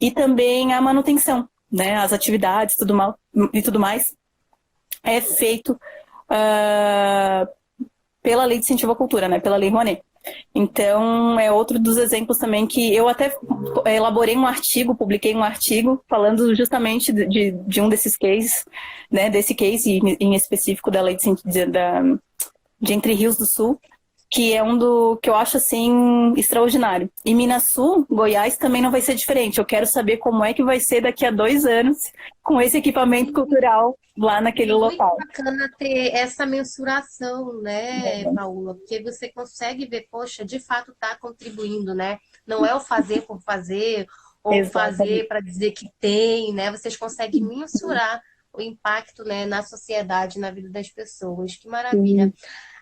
e também a manutenção, né, as atividades e tudo mais é feito pela Lei de Incentivo à Cultura, né, pela Lei Rouanet. Então, é outro dos exemplos também que eu até elaborei um artigo, publiquei um artigo falando justamente de um desses cases, né, desse case em específico da Lei de Entre Rios do Sul, que é que eu acho, assim, extraordinário. E Minas Sul, Goiás, também não vai ser diferente. Eu quero saber como é que vai ser daqui a 2 anos com esse equipamento cultural lá naquele local. Muito bacana ter essa mensuração, né, Paula? Porque você consegue ver, poxa, de fato está contribuindo, né? Não é o fazer por fazer, ou Exatamente. fazer para dizer que tem, né? Vocês conseguem mensurar o impacto, né, na sociedade, na vida das pessoas. Que maravilha.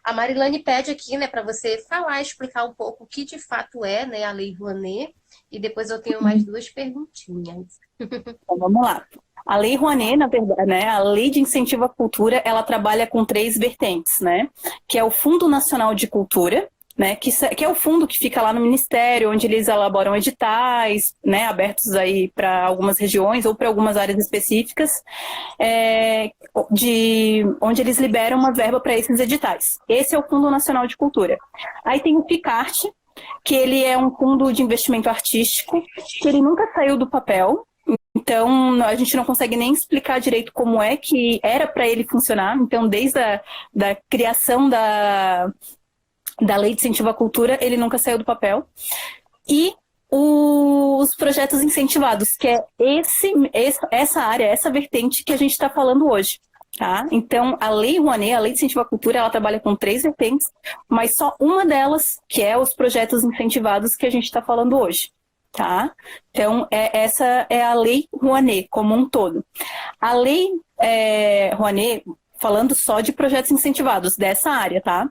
A Marilane pede aqui, né, para você falar, explicar um pouco o que de fato é, né, a Lei Rouanet, e depois eu tenho mais 2 perguntinhas. Então, vamos lá. A Lei Rouanet, na verdade, né, a Lei de Incentivo à Cultura, ela trabalha com 3 vertentes, né, que é o Fundo Nacional de Cultura, né, que é o fundo que fica lá no Ministério, onde eles elaboram editais, né, abertos aí para algumas regiões ou para algumas áreas específicas, onde eles liberam uma verba para esses editais. Esse é o Fundo Nacional de Cultura. Aí tem o Picarte, que ele é um fundo de investimento artístico, que ele nunca saiu do papel. Então, a gente não consegue nem explicar direito como é que era para ele funcionar. Então, desde da criação da Lei de Incentivo à Cultura, ele nunca saiu do papel. E os projetos incentivados, que é essa área, essa vertente que a gente está falando hoje. Tá? Então, a Lei Rouanet, a Lei de Incentivo à Cultura, ela trabalha com 3 vertentes, mas só uma delas, que é os projetos incentivados que a gente está falando hoje. Tá? Então, essa é a Lei Rouanet como um todo. A Lei Rouanet, falando só de projetos incentivados dessa área, tá?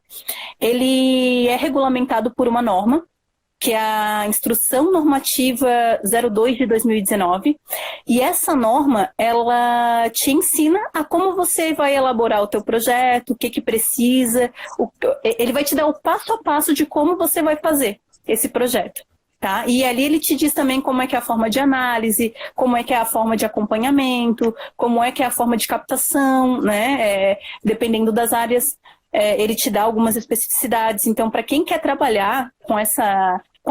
Ele é regulamentado por uma norma, que é a Instrução Normativa 02 de 2019, e essa norma, ela te ensina a como você vai elaborar o teu projeto, o que precisa, ele vai te dar o passo a passo de como você vai fazer esse projeto. Tá? E ali ele te diz também como é que é a forma de análise, como é que é a forma de acompanhamento, como é que é a forma de captação, né? Dependendo das áreas, ele te dá algumas especificidades. Então, para quem quer trabalhar com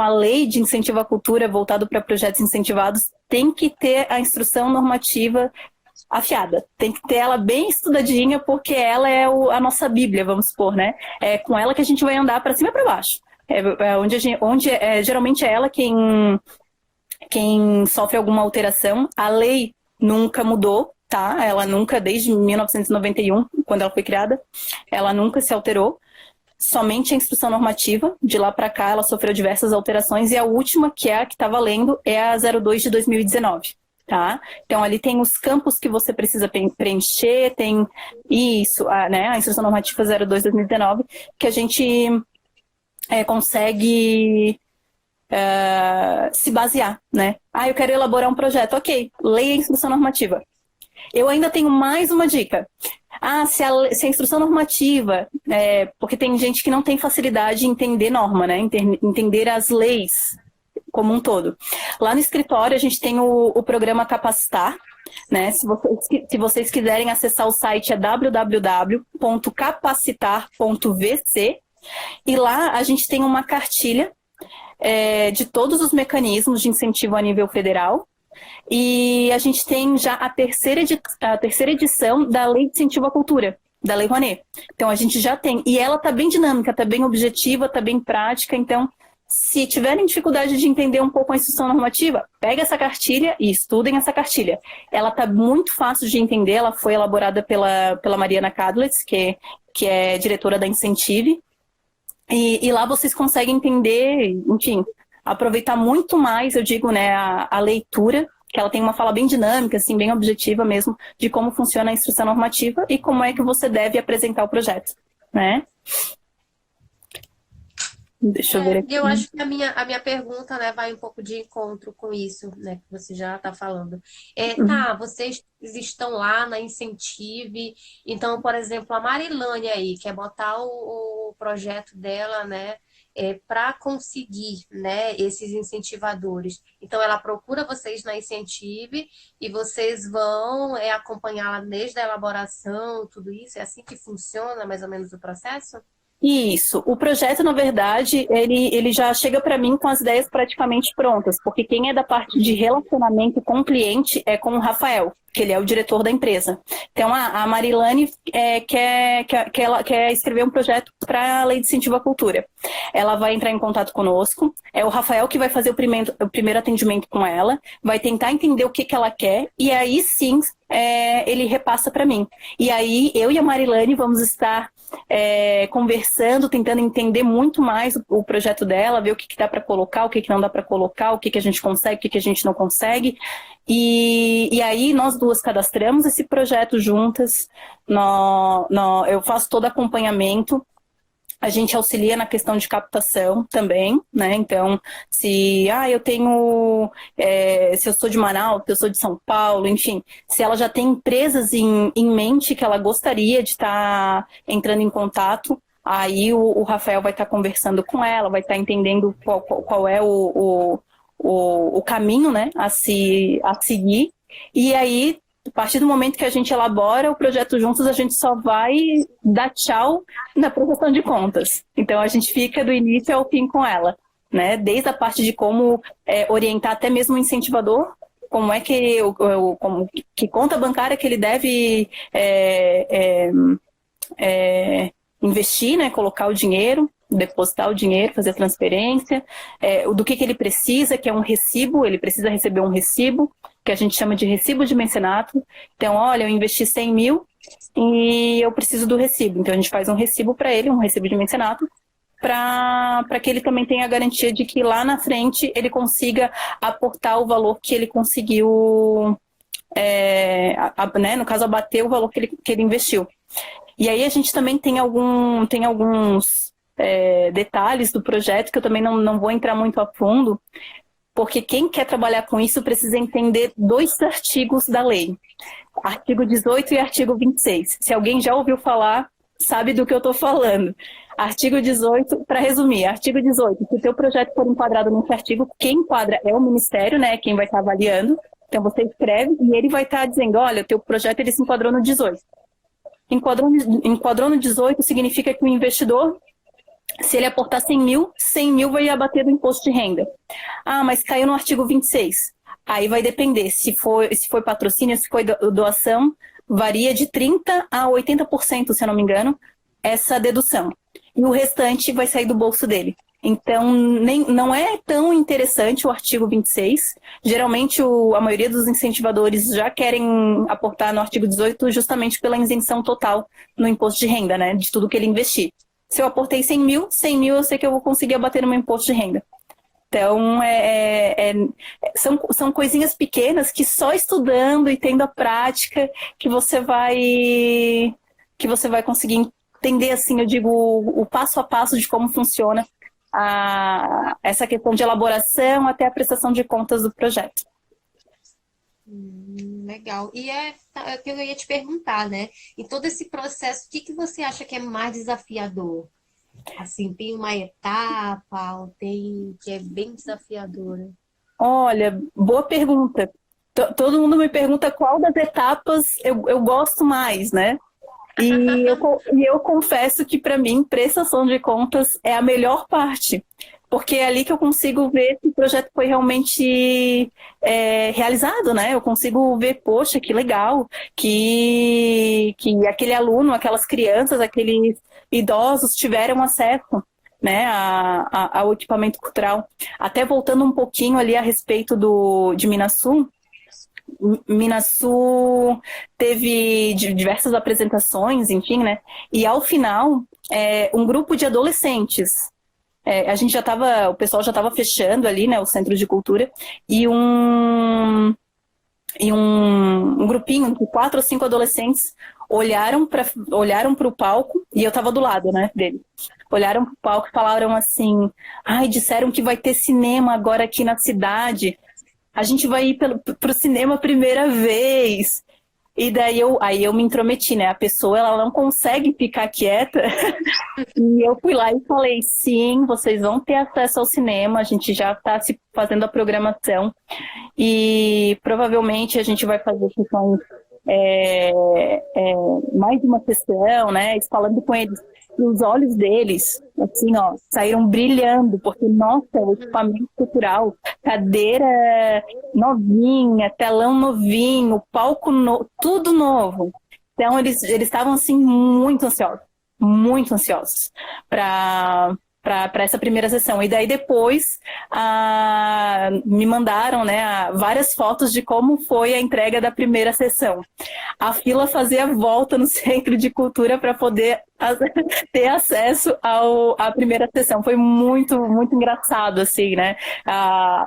a lei de incentivo à cultura voltado para projetos incentivados, tem que ter a instrução normativa afiada. Tem que ter ela bem estudadinha, porque ela é a nossa Bíblia, vamos supor, né? É com ela que a gente vai andar para cima e para baixo. Geralmente é ela quem sofre alguma alteração. A lei nunca mudou, tá? Ela nunca, desde 1991, quando ela foi criada, ela nunca se alterou. Somente a instrução normativa, de lá para cá, ela sofreu diversas alterações, e a última, que é a que está valendo, é a 02 de 2019. Tá? Então, ali tem os campos que você precisa preencher, tem isso, né? A instrução normativa 02 de 2019, que a gente consegue se basear, né? Eu quero elaborar um projeto. Ok, leia a instrução normativa. Eu ainda tenho mais uma dica. Se a instrução normativa, porque tem gente que não tem facilidade em entender norma, né? Entender as leis como um todo. Lá no escritório a gente tem o programa Capacitar, né? Se vocês quiserem acessar o site, é www.capacitar.vc, e lá a gente tem uma cartilha de todos os mecanismos de incentivo a nível federal, e a gente tem já a terceira edição da Lei de Incentivo à Cultura, da Lei Rouanet. Então a gente já tem, e ela está bem dinâmica, está bem objetiva, está bem prática. Então, se tiverem dificuldade de entender um pouco a instrução normativa, pega essa cartilha e estudem essa cartilha. Ela está muito fácil de entender, ela foi elaborada pela Mariana Kadlitz, que é diretora da Incentive, e lá vocês conseguem entender, enfim, aproveitar muito mais, eu digo, né, a leitura, que ela tem uma fala bem dinâmica, assim, bem objetiva mesmo, de como funciona a instrução normativa e como é que você deve apresentar o projeto, né? Deixa eu ver E eu aqui. acho que a minha pergunta, né, vai um pouco de encontro com isso, né, que você já está falando. Uhum. Tá, vocês estão lá na Incentive, então, por exemplo, a Marilane aí quer botar o projeto dela, né, para conseguir, né, esses incentivadores. Então, ela procura vocês na Incentive e vocês vão acompanhá-la desde a elaboração, tudo isso. É assim que funciona mais ou menos o processo? Isso. O projeto, na verdade, ele já chega para mim com as ideias praticamente prontas, porque quem é da parte de relacionamento com o cliente é com o Rafael, que ele é o diretor da empresa. Então, a Marilane ela quer escrever um projeto para a Lei de Incentivo à Cultura. Ela vai entrar em contato conosco, é o Rafael que vai fazer o primeiro atendimento com ela, vai tentar entender o que ela quer, e aí sim ele repassa para mim. E aí, eu e a Marilane vamos estar conversando, tentando entender muito mais o projeto dela, ver o que dá para colocar, o que não dá para colocar, o que a gente consegue, o que a gente não consegue. E aí nós duas cadastramos esse projeto juntas, eu faço todo acompanhamento. A gente auxilia na questão de captação também, né? Então, se eu tenho, se eu sou de Manaus, se eu sou de São Paulo, enfim, se ela já tem empresas em mente que ela gostaria de estar entrando em contato, aí o Rafael vai estar conversando com ela, vai estar entendendo qual é o caminho, né, a seguir. E aí, a partir do momento que a gente elabora o projeto juntos, a gente só vai dar tchau na prestação de contas. Então, a gente fica do início ao fim com ela, né? Desde a parte de como orientar até mesmo o incentivador, como é que conta bancária que ele deve investir, né? Colocar o dinheiro, depositar o dinheiro, fazer a transferência, do que ele precisa, que é um recibo, ele precisa receber um recibo, que a gente chama de recibo de mecenato. Então, olha, eu investi 100 mil e eu preciso do recibo. Então, a gente faz um recibo para ele, um recibo de mecenato, para que ele também tenha a garantia de que lá na frente ele consiga aportar o valor que ele conseguiu, né, no caso, abater o valor que ele investiu. E aí a gente também tem alguns detalhes do projeto que eu também não vou entrar muito a fundo, porque quem quer trabalhar com isso precisa entender 2 artigos da lei, artigo 18 e artigo 26. Se alguém já ouviu falar, sabe do que eu estou falando. Artigo 18, para resumir, artigo 18, se o teu projeto for enquadrado nesse artigo, quem enquadra é o Ministério, né, quem vai estar avaliando. Então você escreve e ele vai estar dizendo, olha, o teu projeto ele se enquadrou no 18. Enquadrou no 18 significa que o investidor, se ele aportar 100 mil vai abater do imposto de renda. Mas caiu no artigo 26. Aí vai depender, se foi patrocínio, se foi doação, varia de 30% a 80%, se eu não me engano, essa dedução. E o restante vai sair do bolso dele. Então, não é tão interessante o artigo 26. Geralmente, a maioria dos incentivadores já querem aportar no artigo 18 justamente pela isenção total no imposto de renda, né? De tudo que ele investir. Se eu aportei 100 mil eu sei que eu vou conseguir abater no meu imposto de renda. Então, são coisinhas pequenas que só estudando e tendo a prática que você vai conseguir entender, assim, eu digo, o passo a passo de como funciona essa questão de elaboração até a prestação de contas do projeto. Legal. E é o que eu ia te perguntar, né? Em todo esse processo, o que você acha que é mais desafiador? Assim, tem uma etapa, ou tem que é bem desafiadora? Olha, boa pergunta. Todo mundo me pergunta qual das etapas eu gosto mais, né? E eu confesso que, para mim, prestação de contas é a melhor parte, porque é ali que eu consigo ver se o projeto foi realmente realizado, né? Eu consigo ver, poxa, que legal, que aquele aluno, aquelas crianças, aqueles idosos tiveram acesso, né, ao equipamento cultural. Até voltando um pouquinho ali a respeito de Minasul, Minasul teve diversas apresentações, enfim, né? E ao final, um grupo de adolescentes o pessoal já estava fechando ali, né, o Centro de Cultura, e um grupinho de 4 ou 5 adolescentes olharam para o palco, e eu estava do lado, né, dele. Olharam para o palco e falaram assim: ai, disseram que vai ter cinema agora aqui na cidade, a gente vai ir pro cinema a primeira vez. E daí aí eu me intrometi, né? A pessoa, ela não consegue ficar quieta. E eu fui lá e falei: sim, vocês vão ter acesso ao cinema, a gente já está se fazendo a programação. E provavelmente a gente vai fazer sessões, mais de uma sessão, né? Falando com eles. E os olhos deles, assim, ó, saíram brilhando, porque, nossa, o equipamento cultural, cadeira novinha, telão novinho, palco tudo novo. Então, eles estavam, assim, muito ansiosos para essa primeira sessão. E daí depois me mandaram, né, várias fotos de como foi a entrega da primeira sessão. A fila fazia volta no Centro de Cultura para poder ter acesso à primeira sessão. Foi muito, muito engraçado, assim, né?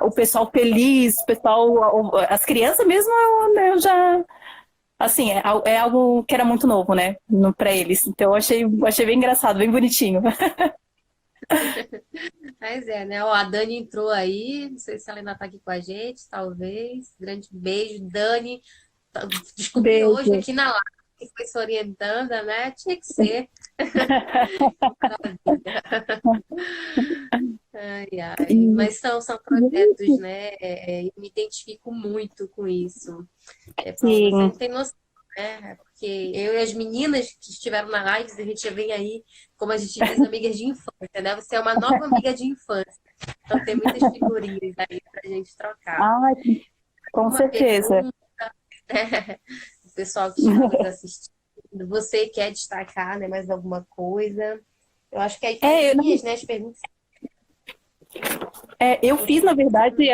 O pessoal feliz, as crianças mesmo, eu já... Assim, é algo que era muito novo, né, para eles. Então eu achei bem engraçado, bem bonitinho. Mas né? Ó, a Dani entrou aí, não sei se ela ainda tá aqui com a gente, talvez. Grande beijo, Dani. Descobri hoje Beijo. aqui na live que foi se orientando, né? Tinha que ser. Ai, ai. Mas são projetos, né? Eu me identifico muito com isso. Paulo, você não Sim. tem noção, né? Porque eu e as meninas que estiveram na live, a gente já vem aí, como a gente diz, amigas de infância, né? Você é uma nova amiga de infância. Então tem muitas figurinhas aí pra gente trocar. Ai, com Uma certeza. pergunta, o pessoal que está nos assistindo, você quer destacar, né, mais alguma coisa? Eu acho que aí É, faz né, as perguntas. eu fiz, na verdade,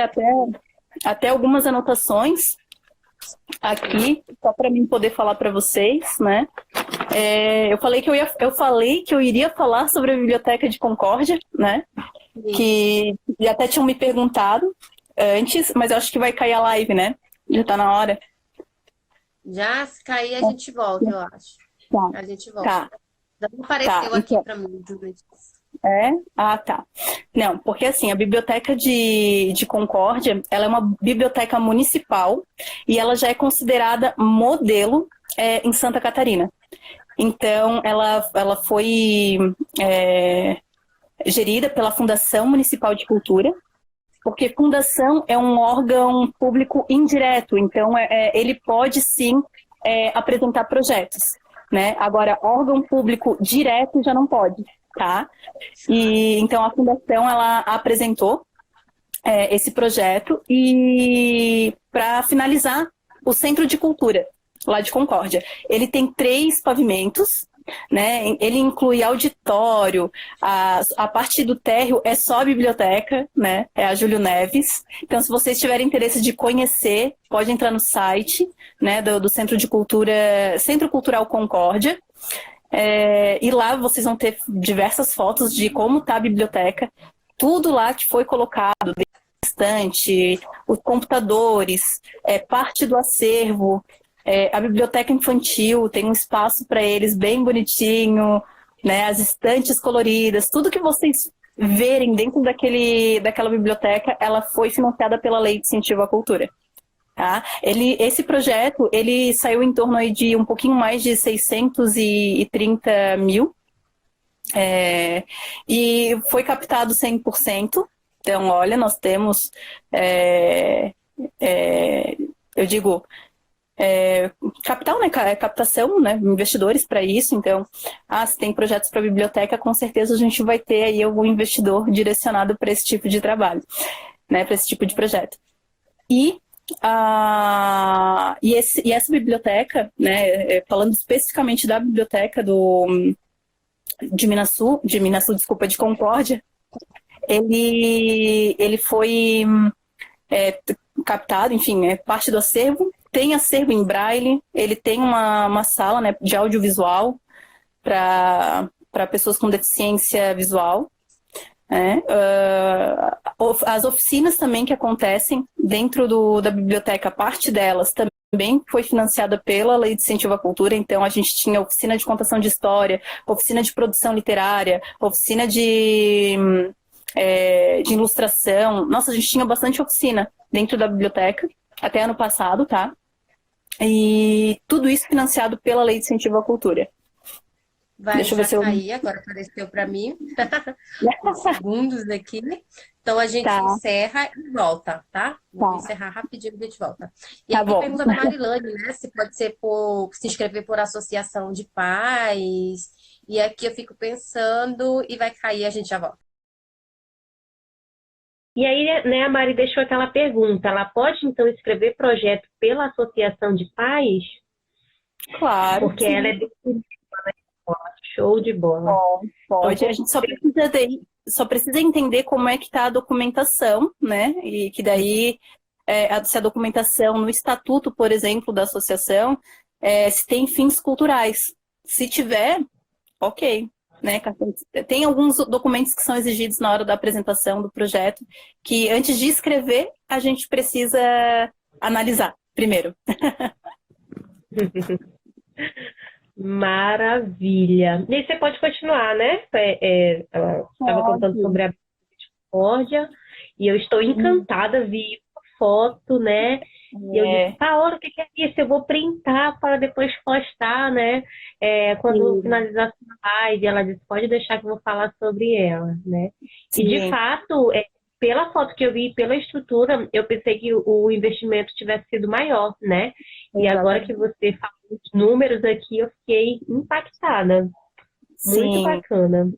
até algumas anotações aqui, só para mim poder falar para vocês, né? Eu falei que eu iria falar sobre a Biblioteca de Concórdia, né? Que até tinham me perguntado antes, mas eu acho que vai cair a live, né? Já tá na hora. Já se cair, a gente volta, eu acho. Tá. A gente volta. Tá. Não apareceu aqui Então, para mim, Judith. Ah, tá. Não, porque assim, a Biblioteca de Concórdia, ela é uma biblioteca municipal e ela já é considerada modelo em Santa Catarina. Então, ela foi gerida pela Fundação Municipal de Cultura, porque fundação é um órgão público indireto, então ele pode sim apresentar projetos, né? Agora, órgão público direto já não pode, tá? E então a fundação ela apresentou esse projeto e para finalizar o Centro de Cultura lá de Concórdia, ele tem 3 pavimentos. Né? Ele inclui auditório, a parte do térreo é só a biblioteca, né? É a Júlio Neves. Então, se vocês tiverem interesse de conhecer, pode entrar no site, né, do Centro de Cultura, Centro Cultural Concórdia. E lá vocês vão ter diversas fotos de como está a biblioteca, tudo lá que foi colocado, estante, os computadores, parte do acervo. A biblioteca infantil tem um espaço para eles bem bonitinho, né? As estantes coloridas, tudo que vocês verem dentro daquela biblioteca, ela foi financiada pela Lei de Incentivo à Cultura. Tá? Esse projeto, ele saiu em torno aí de um pouquinho mais de 630 mil, e foi captado 100%. Então, olha, nós temos, eu digo, capital, né? Captação, né? Investidores para isso. Então, se tem projetos para biblioteca, com certeza a gente vai ter aí algum investidor direcionado para esse tipo de trabalho, né? Para esse tipo de projeto. E essa biblioteca, né? Falando especificamente da biblioteca de Minasul, desculpa, de Concórdia, ele foi captado, enfim, é parte do acervo. Tem acervo em braille, ele tem uma sala, né, de audiovisual para pessoas com deficiência visual. né? As oficinas também que acontecem dentro da biblioteca, parte delas também foi financiada pela Lei de Incentivo à Cultura, então a gente tinha oficina de contação de história, oficina de produção literária, oficina de ilustração. Nossa, a gente tinha bastante oficina dentro da biblioteca, até ano passado, tá? E tudo isso financiado pela Lei de Incentivo à Cultura. Vai Deixa eu ver já se eu... cair, agora apareceu para mim, uns segundos aqui. Então a gente Tá, encerra e volta, tá? Vou tá, encerrar rapidinho e a gente volta. E tá aqui bom. pergunta da Marilane, né? Se pode ser se inscrever por associação de pais. E aqui eu fico pensando e vai cair, a gente já volta. E aí, né, a Mari deixou aquela pergunta, ela pode então escrever projeto pela associação de pais? Claro Porque que ela é definitiva na escola, show de bola. Então, pode. A gente só precisa entender como é que está a documentação, né? E que daí, se a documentação no estatuto, por exemplo, da associação, se tem fins culturais. Se tiver, ok. Né? Tem alguns documentos que são exigidos na hora da apresentação do projeto, que antes de escrever, a gente precisa analisar primeiro. maravilha. E aí você pode continuar, né? Ela estava contando Pode. sobre a Discórdia e eu estou encantada, vi uma foto, né? E eu disse, É, Paola, o que é isso? Eu vou printar para depois postar, né? Quando sim, finalizar a live, ela disse, pode deixar que eu vou falar sobre ela, né? E de sim, fato, pela foto que eu vi, pela estrutura, eu pensei que o investimento tivesse sido maior, né? E agora que exatamente. você falou os números aqui, eu fiquei impactada. Muito Sim, bacana.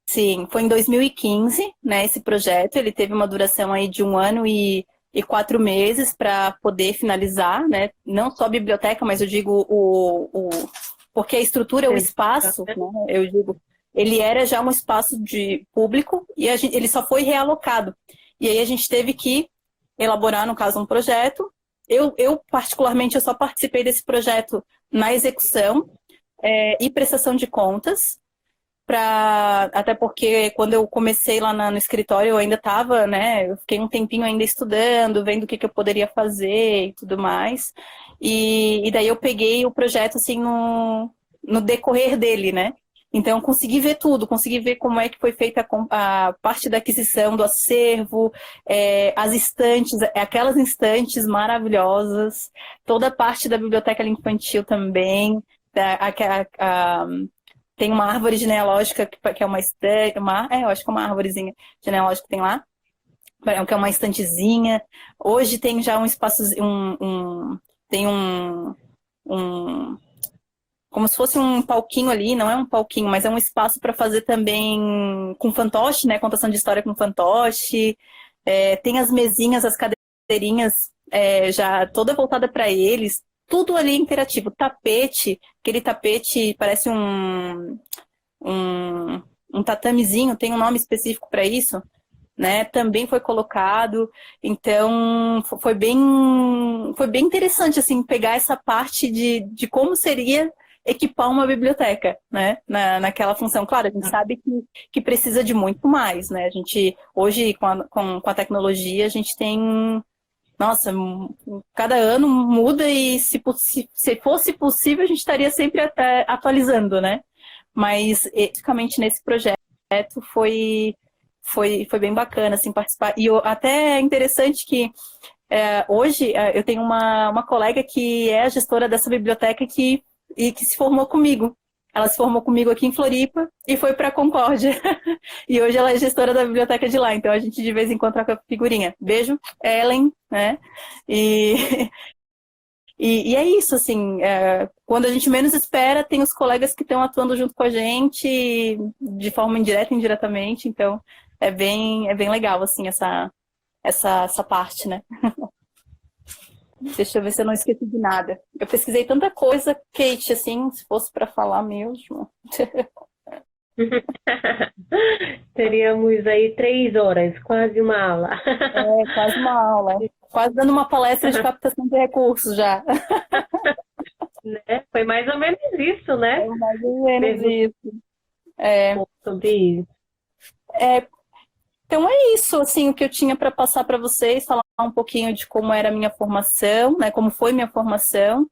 sim. Foi em 2015, né, esse projeto. Ele teve uma duração aí de 1 ano e 4 meses para poder finalizar, né? Não só a biblioteca, mas eu digo porque a estrutura, o espaço, né, eu digo, ele era já um espaço de público e ele só foi realocado. E aí a gente teve que elaborar, no caso, um projeto. Particularmente, eu só participei desse projeto na execução, e prestação de contas. Até porque quando eu comecei lá no escritório eu ainda estava, né? Eu fiquei um tempinho ainda estudando, vendo o que eu poderia fazer e tudo mais. E daí eu peguei o projeto assim no decorrer dele, né? Então eu consegui ver tudo, consegui ver como é que foi feita a parte da aquisição do acervo, as estantes, aquelas estantes maravilhosas, toda a parte da biblioteca infantil também, tem uma árvore genealógica que é uma estante, eu acho que é uma árvorezinha genealógica que tem lá, que é uma estantezinha. Hoje tem já um espaço, tem um, como se fosse um palquinho ali, não é um palquinho, mas é um espaço para fazer também com fantoche, né? Contação de história com fantoche. Tem as mesinhas, as cadeirinhas, já toda voltada para eles. Tudo ali interativo. Tapete, aquele tapete parece um, um tatamezinho, tem um nome específico para isso, né? Também foi colocado. Então, foi bem interessante, assim, pegar essa parte de como seria equipar uma biblioteca, né? Naquela função. Claro, a gente sabe que precisa de muito mais, né? A gente, hoje, com a tecnologia, a gente tem... Nossa, cada ano muda e se fosse possível, a gente estaria sempre atualizando, né? Mas, especificamente nesse projeto, foi bem bacana, assim, participar. E até é interessante que hoje eu tenho uma colega que é a gestora dessa biblioteca e que se formou comigo. Ela se formou comigo aqui em Floripa e foi para a Concórdia. E hoje ela é gestora da biblioteca de lá, então a gente de vez em quando troca figurinha. Beijo, Ellen, né? E, e é isso, assim, quando a gente menos espera, tem os colegas que estão atuando junto com a gente de forma indireta e indiretamente, então é bem legal, assim, essa parte, né? Deixa eu ver se eu não esqueci de nada. Eu pesquisei tanta coisa, Kate, assim, se fosse para falar mesmo. Teríamos aí 3 horas, quase uma aula. Quase uma aula. Quase dando uma palestra de captação de recursos já. Né? Foi mais ou menos isso, É né? mais ou menos Perguntou isso. É, sobre isso. Então é isso, assim, o que eu tinha para passar para vocês, falar um pouquinho de como era a minha formação, né, como foi minha formação,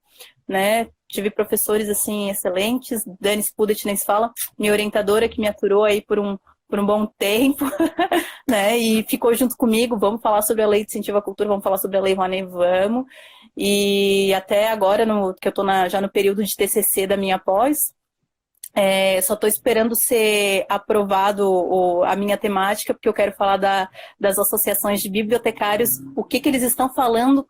né, tive professores, assim, excelentes, Dani Spudet nem se fala, minha orientadora que me aturou aí por um bom tempo, né, e ficou junto comigo, vamos falar sobre a Lei de Incentivo à Cultura, vamos falar sobre a Lei Rouanet, vamos, e até agora, que eu estou já no período de TCC da minha pós, só estou esperando ser aprovado a minha temática, porque eu quero falar das associações de bibliotecários, o que eles estão fazendo,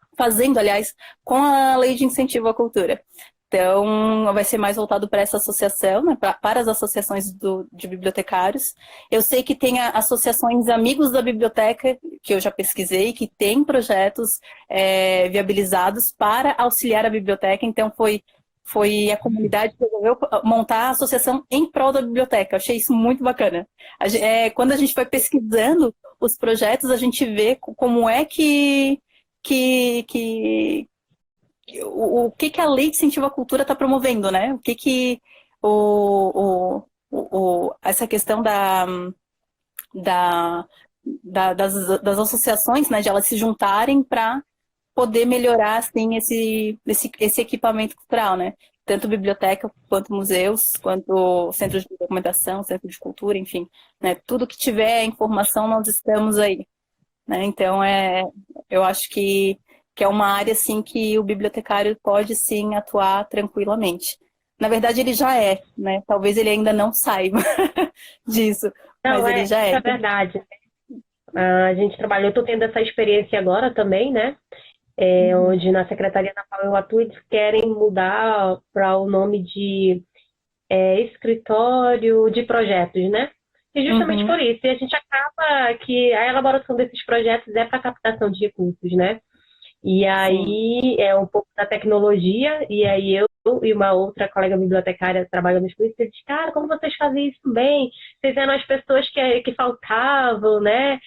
aliás, com a Lei de Incentivo à Cultura. Então, vai ser mais voltado para essa associação, né, para as associações de bibliotecários. Eu sei que tem associações Amigos da Biblioteca, que eu já pesquisei, que tem projetos viabilizados para auxiliar a biblioteca, então foi a comunidade que resolveu montar a associação em prol da biblioteca. Eu achei isso muito bacana. Quando a gente vai pesquisando os projetos, a gente vê como é o que a Lei de Incentivo à Cultura está promovendo, né? Essa questão das associações, né, de elas se juntarem para poder melhorar, assim, esse equipamento cultural, né? Tanto biblioteca, quanto museus, quanto centros de documentação, centro de cultura, enfim, né? Tudo que tiver informação, nós estamos aí, né? Então, eu acho que é uma área, assim, que o bibliotecário pode, sim, atuar tranquilamente. Na verdade, ele já é, né? Talvez ele ainda não saiba disso, mas Não, ele já isso é. é verdade. A gente trabalhou, eu estou tendo essa experiência agora também, né? Onde na secretaria na qual eu atuo, eles querem mudar para o nome de escritório de projetos, né? E justamente por isso, e a gente acaba que a elaboração desses projetos é para captação de recursos, né? E aí é um pouco da tecnologia, e aí eu e uma outra colega bibliotecária trabalhamos com isso, e diz, cara, como vocês fazem isso bem? Vocês eram as pessoas que faltavam, né?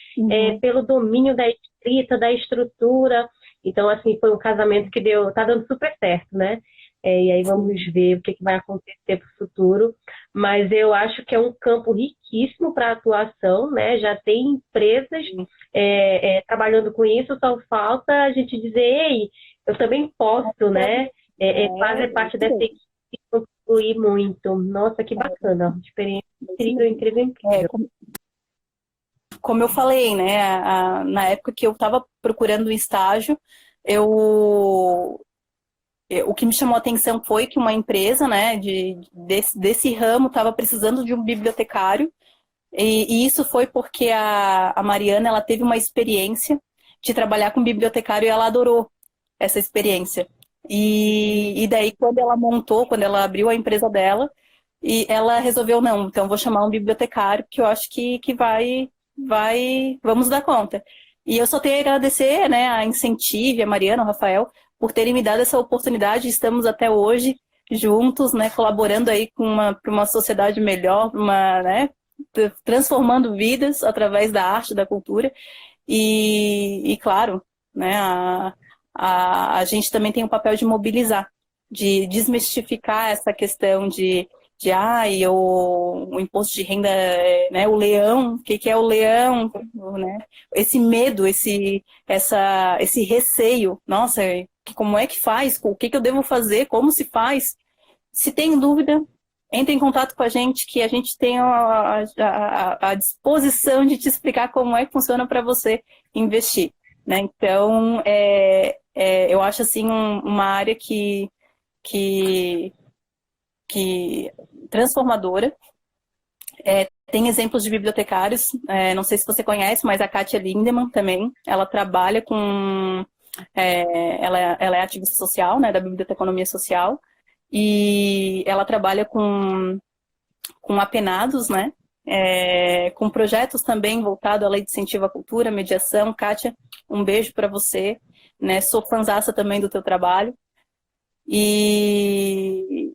Pelo domínio da escrita, da estrutura. Então, assim, foi um casamento que tá dando super certo, né? E aí vamos ver o que vai acontecer para o futuro. Mas eu acho que é um campo riquíssimo para atuação, né? Já tem empresas trabalhando com isso, só falta a gente dizer, ei, eu também posso, né? Fazer parte dessa equipe e contribuir muito. Nossa, que bacana. Experiência incrível, incrível, incrível. Como eu falei, né, na época que eu estava procurando um estágio, o que me chamou a atenção foi que uma empresa, né, desse ramo estava precisando de um bibliotecário, e isso foi porque a Mariana, ela teve uma experiência de trabalhar com bibliotecário e ela adorou essa experiência. E daí, quando ela abriu a empresa dela, e ela resolveu, não, então vou chamar um bibliotecário, que eu acho que vamos dar conta. E eu só tenho a agradecer, né, a Incentive, a Mariana, o Rafael, por terem me dado essa oportunidade. Estamos até hoje juntos, né, colaborando aí para uma sociedade melhor, né, transformando vidas através da arte, da cultura. E claro, né, a gente também tem o papel de mobilizar, de desmistificar essa questão de o imposto de renda, né, o leão, o que é o leão, né? Esse medo, esse receio, nossa, como é que faz? O que eu devo fazer? Como se faz? Se tem dúvida, entre em contato com a gente, que a gente tem a disposição de te explicar como é que funciona para você investir, né? Então, eu acho assim uma área que transformadora. Tem exemplos de bibliotecários, não sei se você conhece, mas a Kátia Lindemann também, ela trabalha com... ela é ativista social, né, da Biblioteconomia Social, e ela trabalha com apenados, né, com projetos também voltados à Lei de Incentivo à Cultura, mediação. Kátia, um beijo para você, né, sou fãzaça também do teu trabalho. E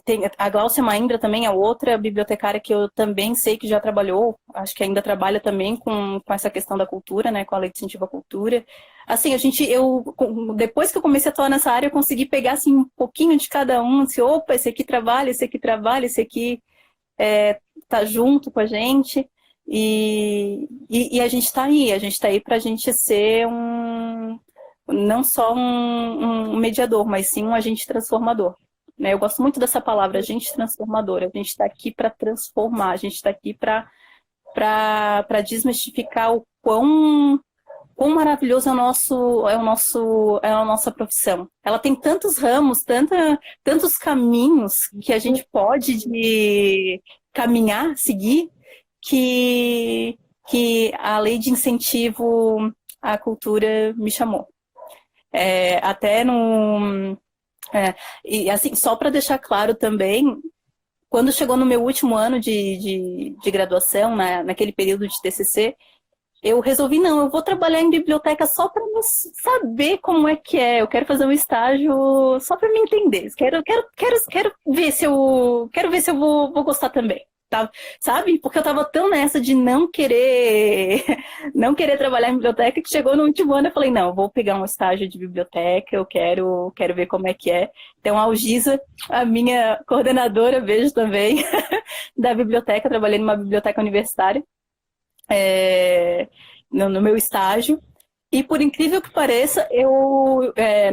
tem a Gláucia Maindra também é outra bibliotecária que eu também sei que já trabalhou, acho que ainda trabalha também com essa questão da cultura, né, com a Lei de Incentivo à Cultura. Assim, depois que eu comecei a atuar nessa área, eu consegui pegar assim, um pouquinho de cada um, assim, opa, esse aqui trabalha, esse aqui tá junto com a gente. E a gente está aí para a gente ser não só um mediador, mas sim um agente transformador. Né? Eu gosto muito dessa palavra, agente transformador. A gente está aqui para transformar, a gente está aqui para desmistificar o quão maravilhoso é a nossa profissão. Ela tem tantos ramos, tantos caminhos que a gente pode caminhar, seguir, que a lei de incentivo à cultura me chamou. Até no... e assim, só para deixar claro também, quando chegou no meu último ano de graduação, naquele período de TCC, eu resolvi, não, eu vou trabalhar em biblioteca só para saber como é que é. Eu quero fazer um estágio só para me entender. Quero ver se eu vou gostar também. Tá? Sabe? Porque eu tava tão nessa de não querer trabalhar em biblioteca que chegou no último ano eu falei, não, eu vou pegar um estágio de biblioteca, eu quero ver como é que é. Então a Algisa, a minha coordenadora, beijo também, da biblioteca, trabalhei numa biblioteca universitária, no meu estágio. E por incrível que pareça,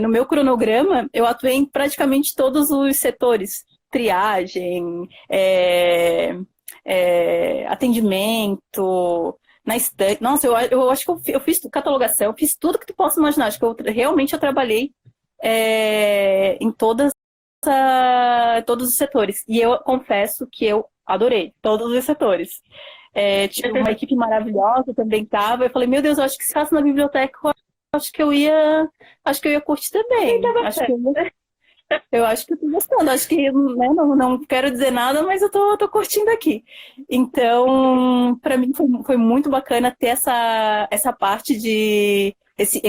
no meu cronograma, eu atuei em praticamente todos os setores. Triagem, atendimento, na estante. Nossa, eu acho que eu fiz catalogação, eu fiz tudo que tu possa imaginar. Acho que eu trabalhei em todos os setores. E eu confesso que eu adorei todos os setores. Tipo, uma equipe maravilhosa também estava. Eu falei, meu Deus, eu acho que se fosse na biblioteca, eu acho que eu ia curtir também. Eu acho que eu tô gostando. Acho que, né, não quero dizer nada, mas eu tô curtindo aqui. Então, para mim foi muito bacana ter essa parte de Essa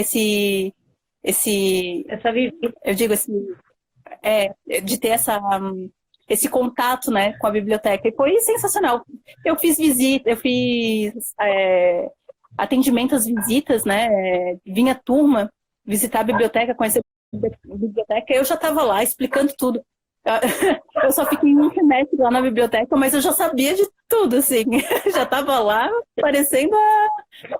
vivência. eu digo de ter esse contato, né, com a biblioteca. E foi sensacional. Eu fiz visita, eu fiz atendimento às visitas, né? Vinha turma visitar a biblioteca, conhecer a biblioteca. Eu já estava lá explicando tudo. Eu só fiquei um semestre lá na biblioteca, mas eu já sabia de tudo, assim. Já estava lá parecendo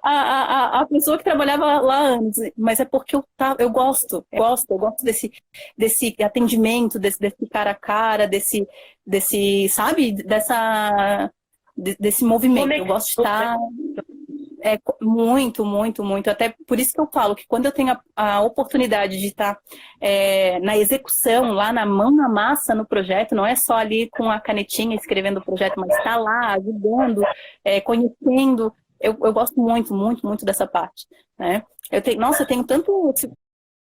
a pessoa que trabalhava lá antes. Mas é porque eu gosto desse atendimento, desse cara a cara, desse sabe, desse movimento. Eu gosto de estar muito, muito, muito. Até por isso que eu falo que quando eu tenho a oportunidade de estar na execução, lá na mão na massa no projeto, não é só ali com a canetinha escrevendo o projeto, mas estar lá ajudando, conhecendo. Eu gosto muito, muito, muito dessa parte, né? Eu tenho tanto...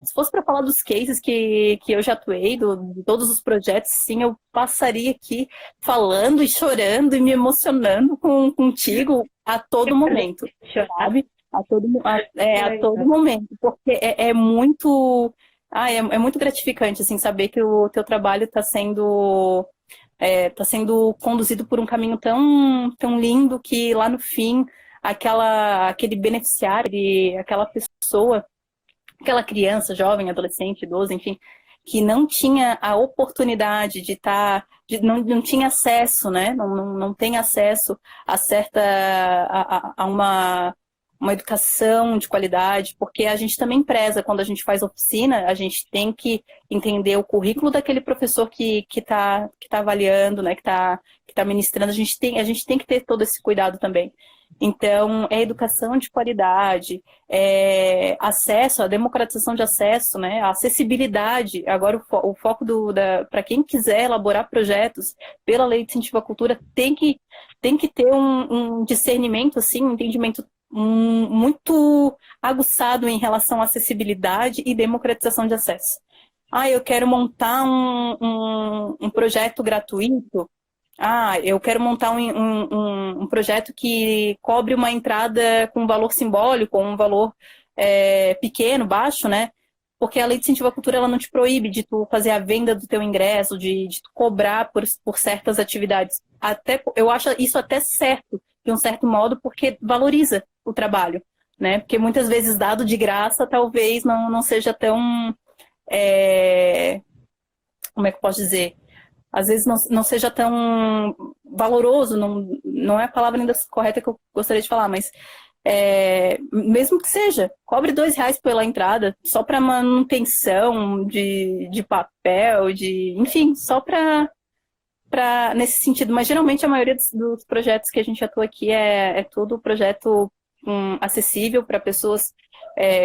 Se fosse para falar dos cases que eu já atuei, de todos os projetos, sim, eu passaria aqui falando e chorando e me emocionando contigo a todo momento, sabe? A todo momento, porque é muito... é muito gratificante, assim, saber que o teu trabalho está sendo conduzido por um caminho tão, tão lindo que lá no fim, aquele beneficiário, aquela pessoa, aquela criança, jovem, adolescente, idoso, enfim, que não tinha a oportunidade de não tinha acesso, né? Não tem acesso a uma educação de qualidade, porque a gente também preza, quando a gente faz oficina, a gente tem que entender o currículo daquele professor que tá avaliando, né? Que tá ministrando, a gente tem que ter todo esse cuidado também. Então, educação de qualidade, acesso, a democratização de acesso, né, a acessibilidade. Agora, o foco para quem quiser elaborar projetos pela Lei de Incentivo à Cultura, tem que ter um discernimento, assim, um entendimento muito aguçado em relação à acessibilidade e democratização de acesso. Eu quero montar um projeto gratuito. Eu quero montar um projeto que cobre uma entrada com um valor simbólico, um valor pequeno, baixo, né? Porque a Lei de Incentivo à Cultura, ela não te proíbe de tu fazer a venda do teu ingresso, de tu cobrar por certas atividades. Eu acho isso até certo, de um certo modo, porque valoriza o trabalho, né? Porque muitas vezes dado de graça, talvez não seja tão... como é que eu posso dizer? Às vezes não seja tão valoroso, não é a palavra ainda correta que eu gostaria de falar, mas mesmo que seja, cobre R$ 2 pela entrada, só para manutenção de papel, enfim, só para nesse sentido. Mas geralmente a maioria dos projetos que a gente atua aqui é todo projeto acessível para pessoas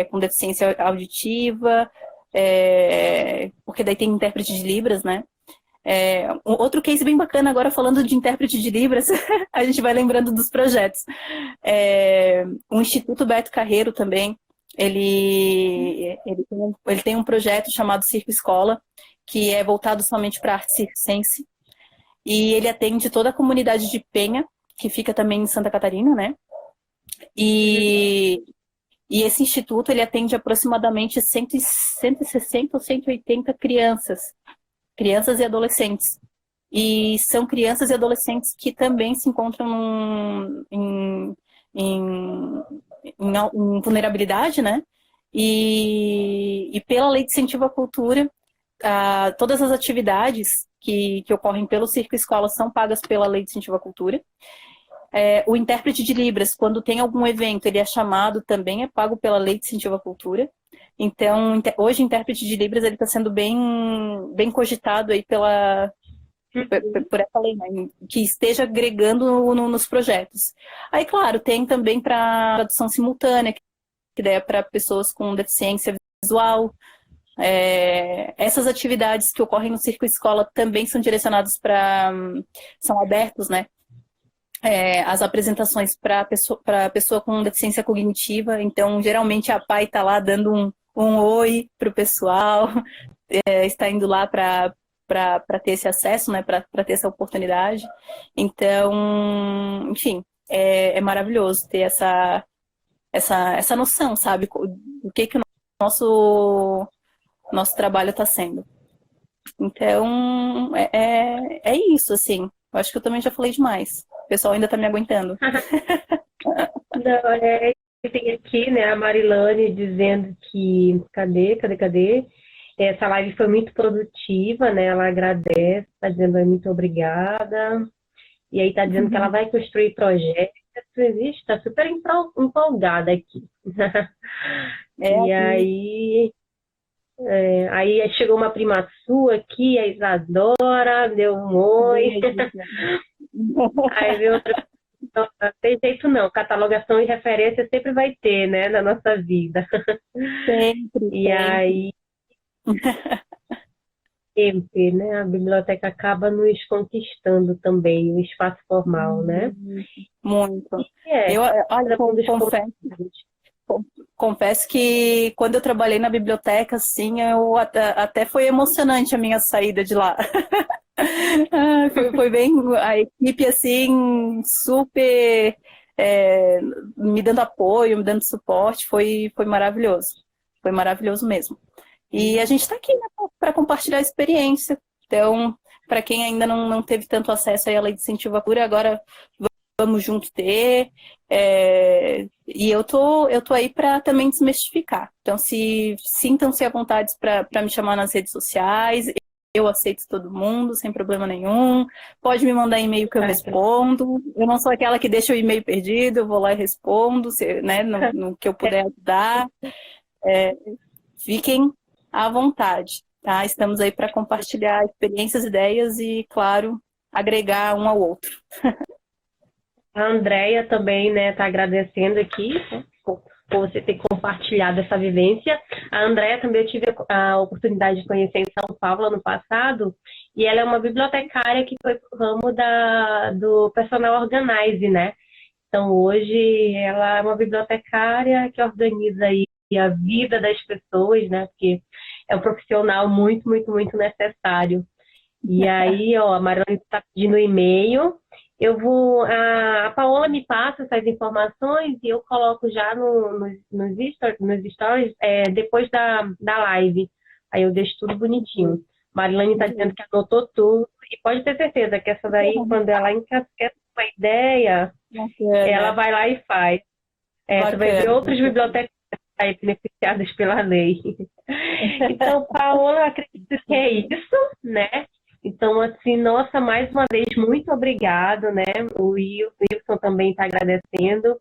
com deficiência auditiva, porque daí tem intérprete de Libras, né? Outro case bem bacana, agora falando de intérprete de Libras, a gente vai lembrando dos projetos. O Instituto Beto Carreiro também, ele tem um projeto chamado Circo Escola, que é voltado somente para arte circense, e ele atende toda a comunidade de Penha, que fica também em Santa Catarina, né? E esse instituto, ele atende aproximadamente 160 ou 180 crianças e adolescentes. E são crianças e adolescentes que também se encontram em vulnerabilidade, né? E pela Lei de Incentivo à Cultura, todas as atividades que ocorrem pelo Circo Escola são pagas pela Lei de Incentivo à Cultura. O intérprete de Libras, quando tem algum evento, ele é chamado, também é pago pela Lei de Incentivo à Cultura. Então, hoje o intérprete de Libras está sendo bem cogitado aí por essa lei, né, que esteja agregando nos projetos. Aí, claro, tem também para tradução simultânea, que daí é para pessoas com deficiência visual. Essas atividades que ocorrem no Circo Escola também são direcionadas são abertos, né? As apresentações para pessoa com deficiência cognitiva. Então, geralmente a PAI está lá dando um oi para o pessoal, está indo lá para ter esse acesso, né, para ter essa oportunidade. Então, enfim, é maravilhoso ter essa noção, sabe, do que o nosso trabalho está sendo. Então, é isso, assim. Eu acho que eu também já falei demais. O pessoal ainda está me aguentando. Não, tem aqui, né, a Marilane dizendo que... Cadê? Essa live foi muito produtiva, né? Ela agradece, está dizendo muito obrigada. E aí está dizendo que ela vai construir projetos. Está super empolgada aqui. E aí chegou uma prima sua aqui, a Isadora, deu um oi. Aí veio outra. Não tem jeito não, catalogação e referência sempre vai ter, né, na nossa vida. Sempre. E aí, sempre, né, a biblioteca acaba nos conquistando também, o espaço formal, né? Muito. Olha, confesso que quando eu trabalhei na biblioteca, assim, até foi emocionante a minha saída de lá. Foi bem, a equipe assim, super me dando apoio, me dando suporte, foi maravilhoso mesmo. E a gente está aqui, né, para compartilhar a experiência. Então, para quem ainda não teve tanto acesso aí à Lei de Incentivo à Cultura, agora vamos junto ter. E eu tô aí para também desmistificar. Então, sintam-se à vontade para me chamar nas redes sociais. Eu aceito todo mundo, sem problema nenhum. Pode me mandar e-mail que eu respondo. Eu não sou aquela que deixa o e-mail perdido, eu vou lá e respondo, né, no que eu puder ajudar. Fiquem à vontade, tá? Estamos aí para compartilhar experiências, ideias e, claro, agregar um ao outro. A Andréia também, né, está agradecendo aqui, né, por você ter compartilhado essa vivência. A Andréia também eu tive a oportunidade de conhecer em São Paulo ano passado, e ela é uma bibliotecária que foi pro ramo do personal organize, né? Então hoje ela é uma bibliotecária que organiza aí a vida das pessoas, né? Porque é um profissional muito, muito, muito necessário. E aí, a Marilene está pedindo e-mail. A Paola me passa essas informações e eu coloco já nos stories depois da live. Aí eu deixo tudo bonitinho. Marilene está dizendo que anotou tudo. E pode ter certeza que essa daí, quando ela encasqueta uma ideia, ela vai lá e faz. Você vai ver outras bibliotecas aí beneficiadas pela lei. Então, Paola, acredito que é isso, né? Então, assim, nossa, mais uma vez, muito obrigado, né? O Wilson também está agradecendo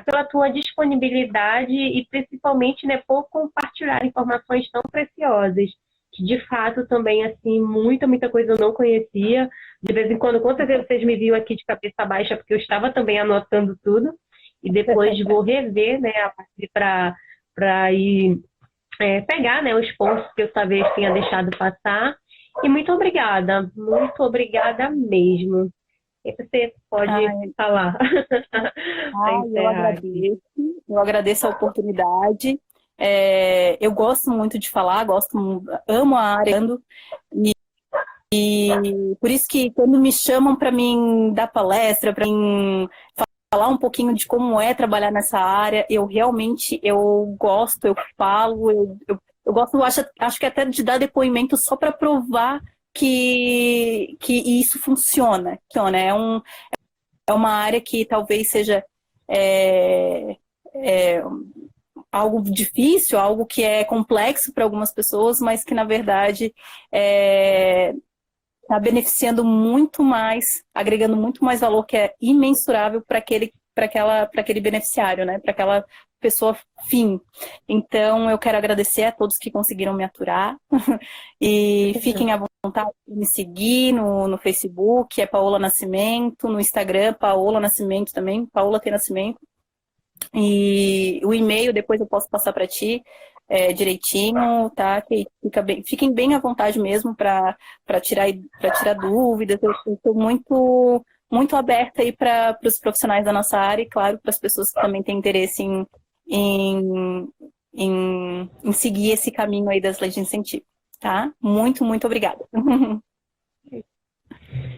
pela tua disponibilidade e principalmente, né, por compartilhar informações tão preciosas, que de fato também, assim, muita coisa eu não conhecia. De vez em quando, com certeza vocês me viram aqui de cabeça baixa, porque eu estava também anotando tudo, e depois vou rever, né, a partir para ir pegar, né, os pontos que eu talvez tenha deixado passar. E muito obrigada mesmo. E você pode falar. Eu agradeço a oportunidade. Eu gosto muito de falar, amo a área, e por isso que quando me chamam para mim dar palestra, para mim falar um pouquinho de como é trabalhar nessa área, eu gosto, eu falo, eu gosto, acho que até de dar depoimento só para provar que isso funciona, né? É uma área que talvez seja algo difícil, algo que é complexo para algumas pessoas, mas que na verdade está beneficiando muito mais, agregando muito mais valor, que é imensurável para aquele beneficiário, né? Para aquela pessoa fim. Então, eu quero agradecer a todos que conseguiram me aturar e fiquem à vontade de me seguir no Facebook, é Paola Nascimento, no Instagram, Paola Nascimento também, Paola T. Nascimento. E o e-mail depois eu posso passar para ti direitinho, tá? Que fiquem bem à vontade mesmo para tirar dúvidas. Eu estou muito aberta aí para os profissionais da nossa área e, claro, para as pessoas que também têm interesse em seguir esse caminho aí das leis de incentivo, tá? Muito obrigada.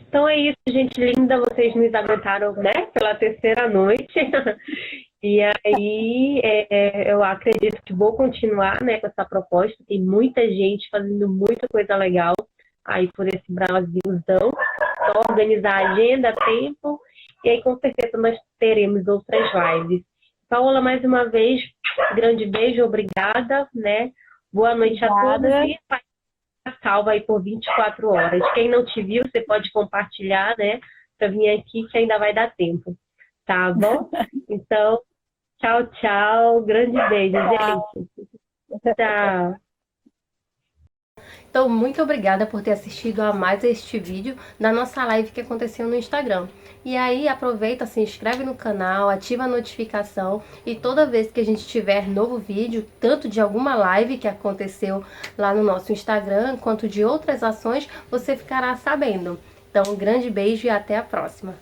Então é isso, gente linda, vocês nos aguentaram, né, pela terceira noite. E aí, eu acredito que vou continuar, né, com essa proposta. Tem muita gente fazendo muita coisa legal aí por esse Brasilzão. Só organizar a agenda, tempo, e aí com certeza nós teremos outras lives. Paola, mais uma vez, grande beijo, obrigada, né? Boa noite a todos e salva aí por 24 horas. Quem não te viu, você pode compartilhar, né? Para vir aqui que ainda vai dar tempo, tá bom? Então, tchau, grande beijo, gente. Tchau. Então, muito obrigada por ter assistido a mais este vídeo da nossa live que aconteceu no Instagram. E aí, aproveita, se inscreve no canal, ativa a notificação e toda vez que a gente tiver novo vídeo, tanto de alguma live que aconteceu lá no nosso Instagram, quanto de outras ações, você ficará sabendo. Então, um grande beijo e até a próxima.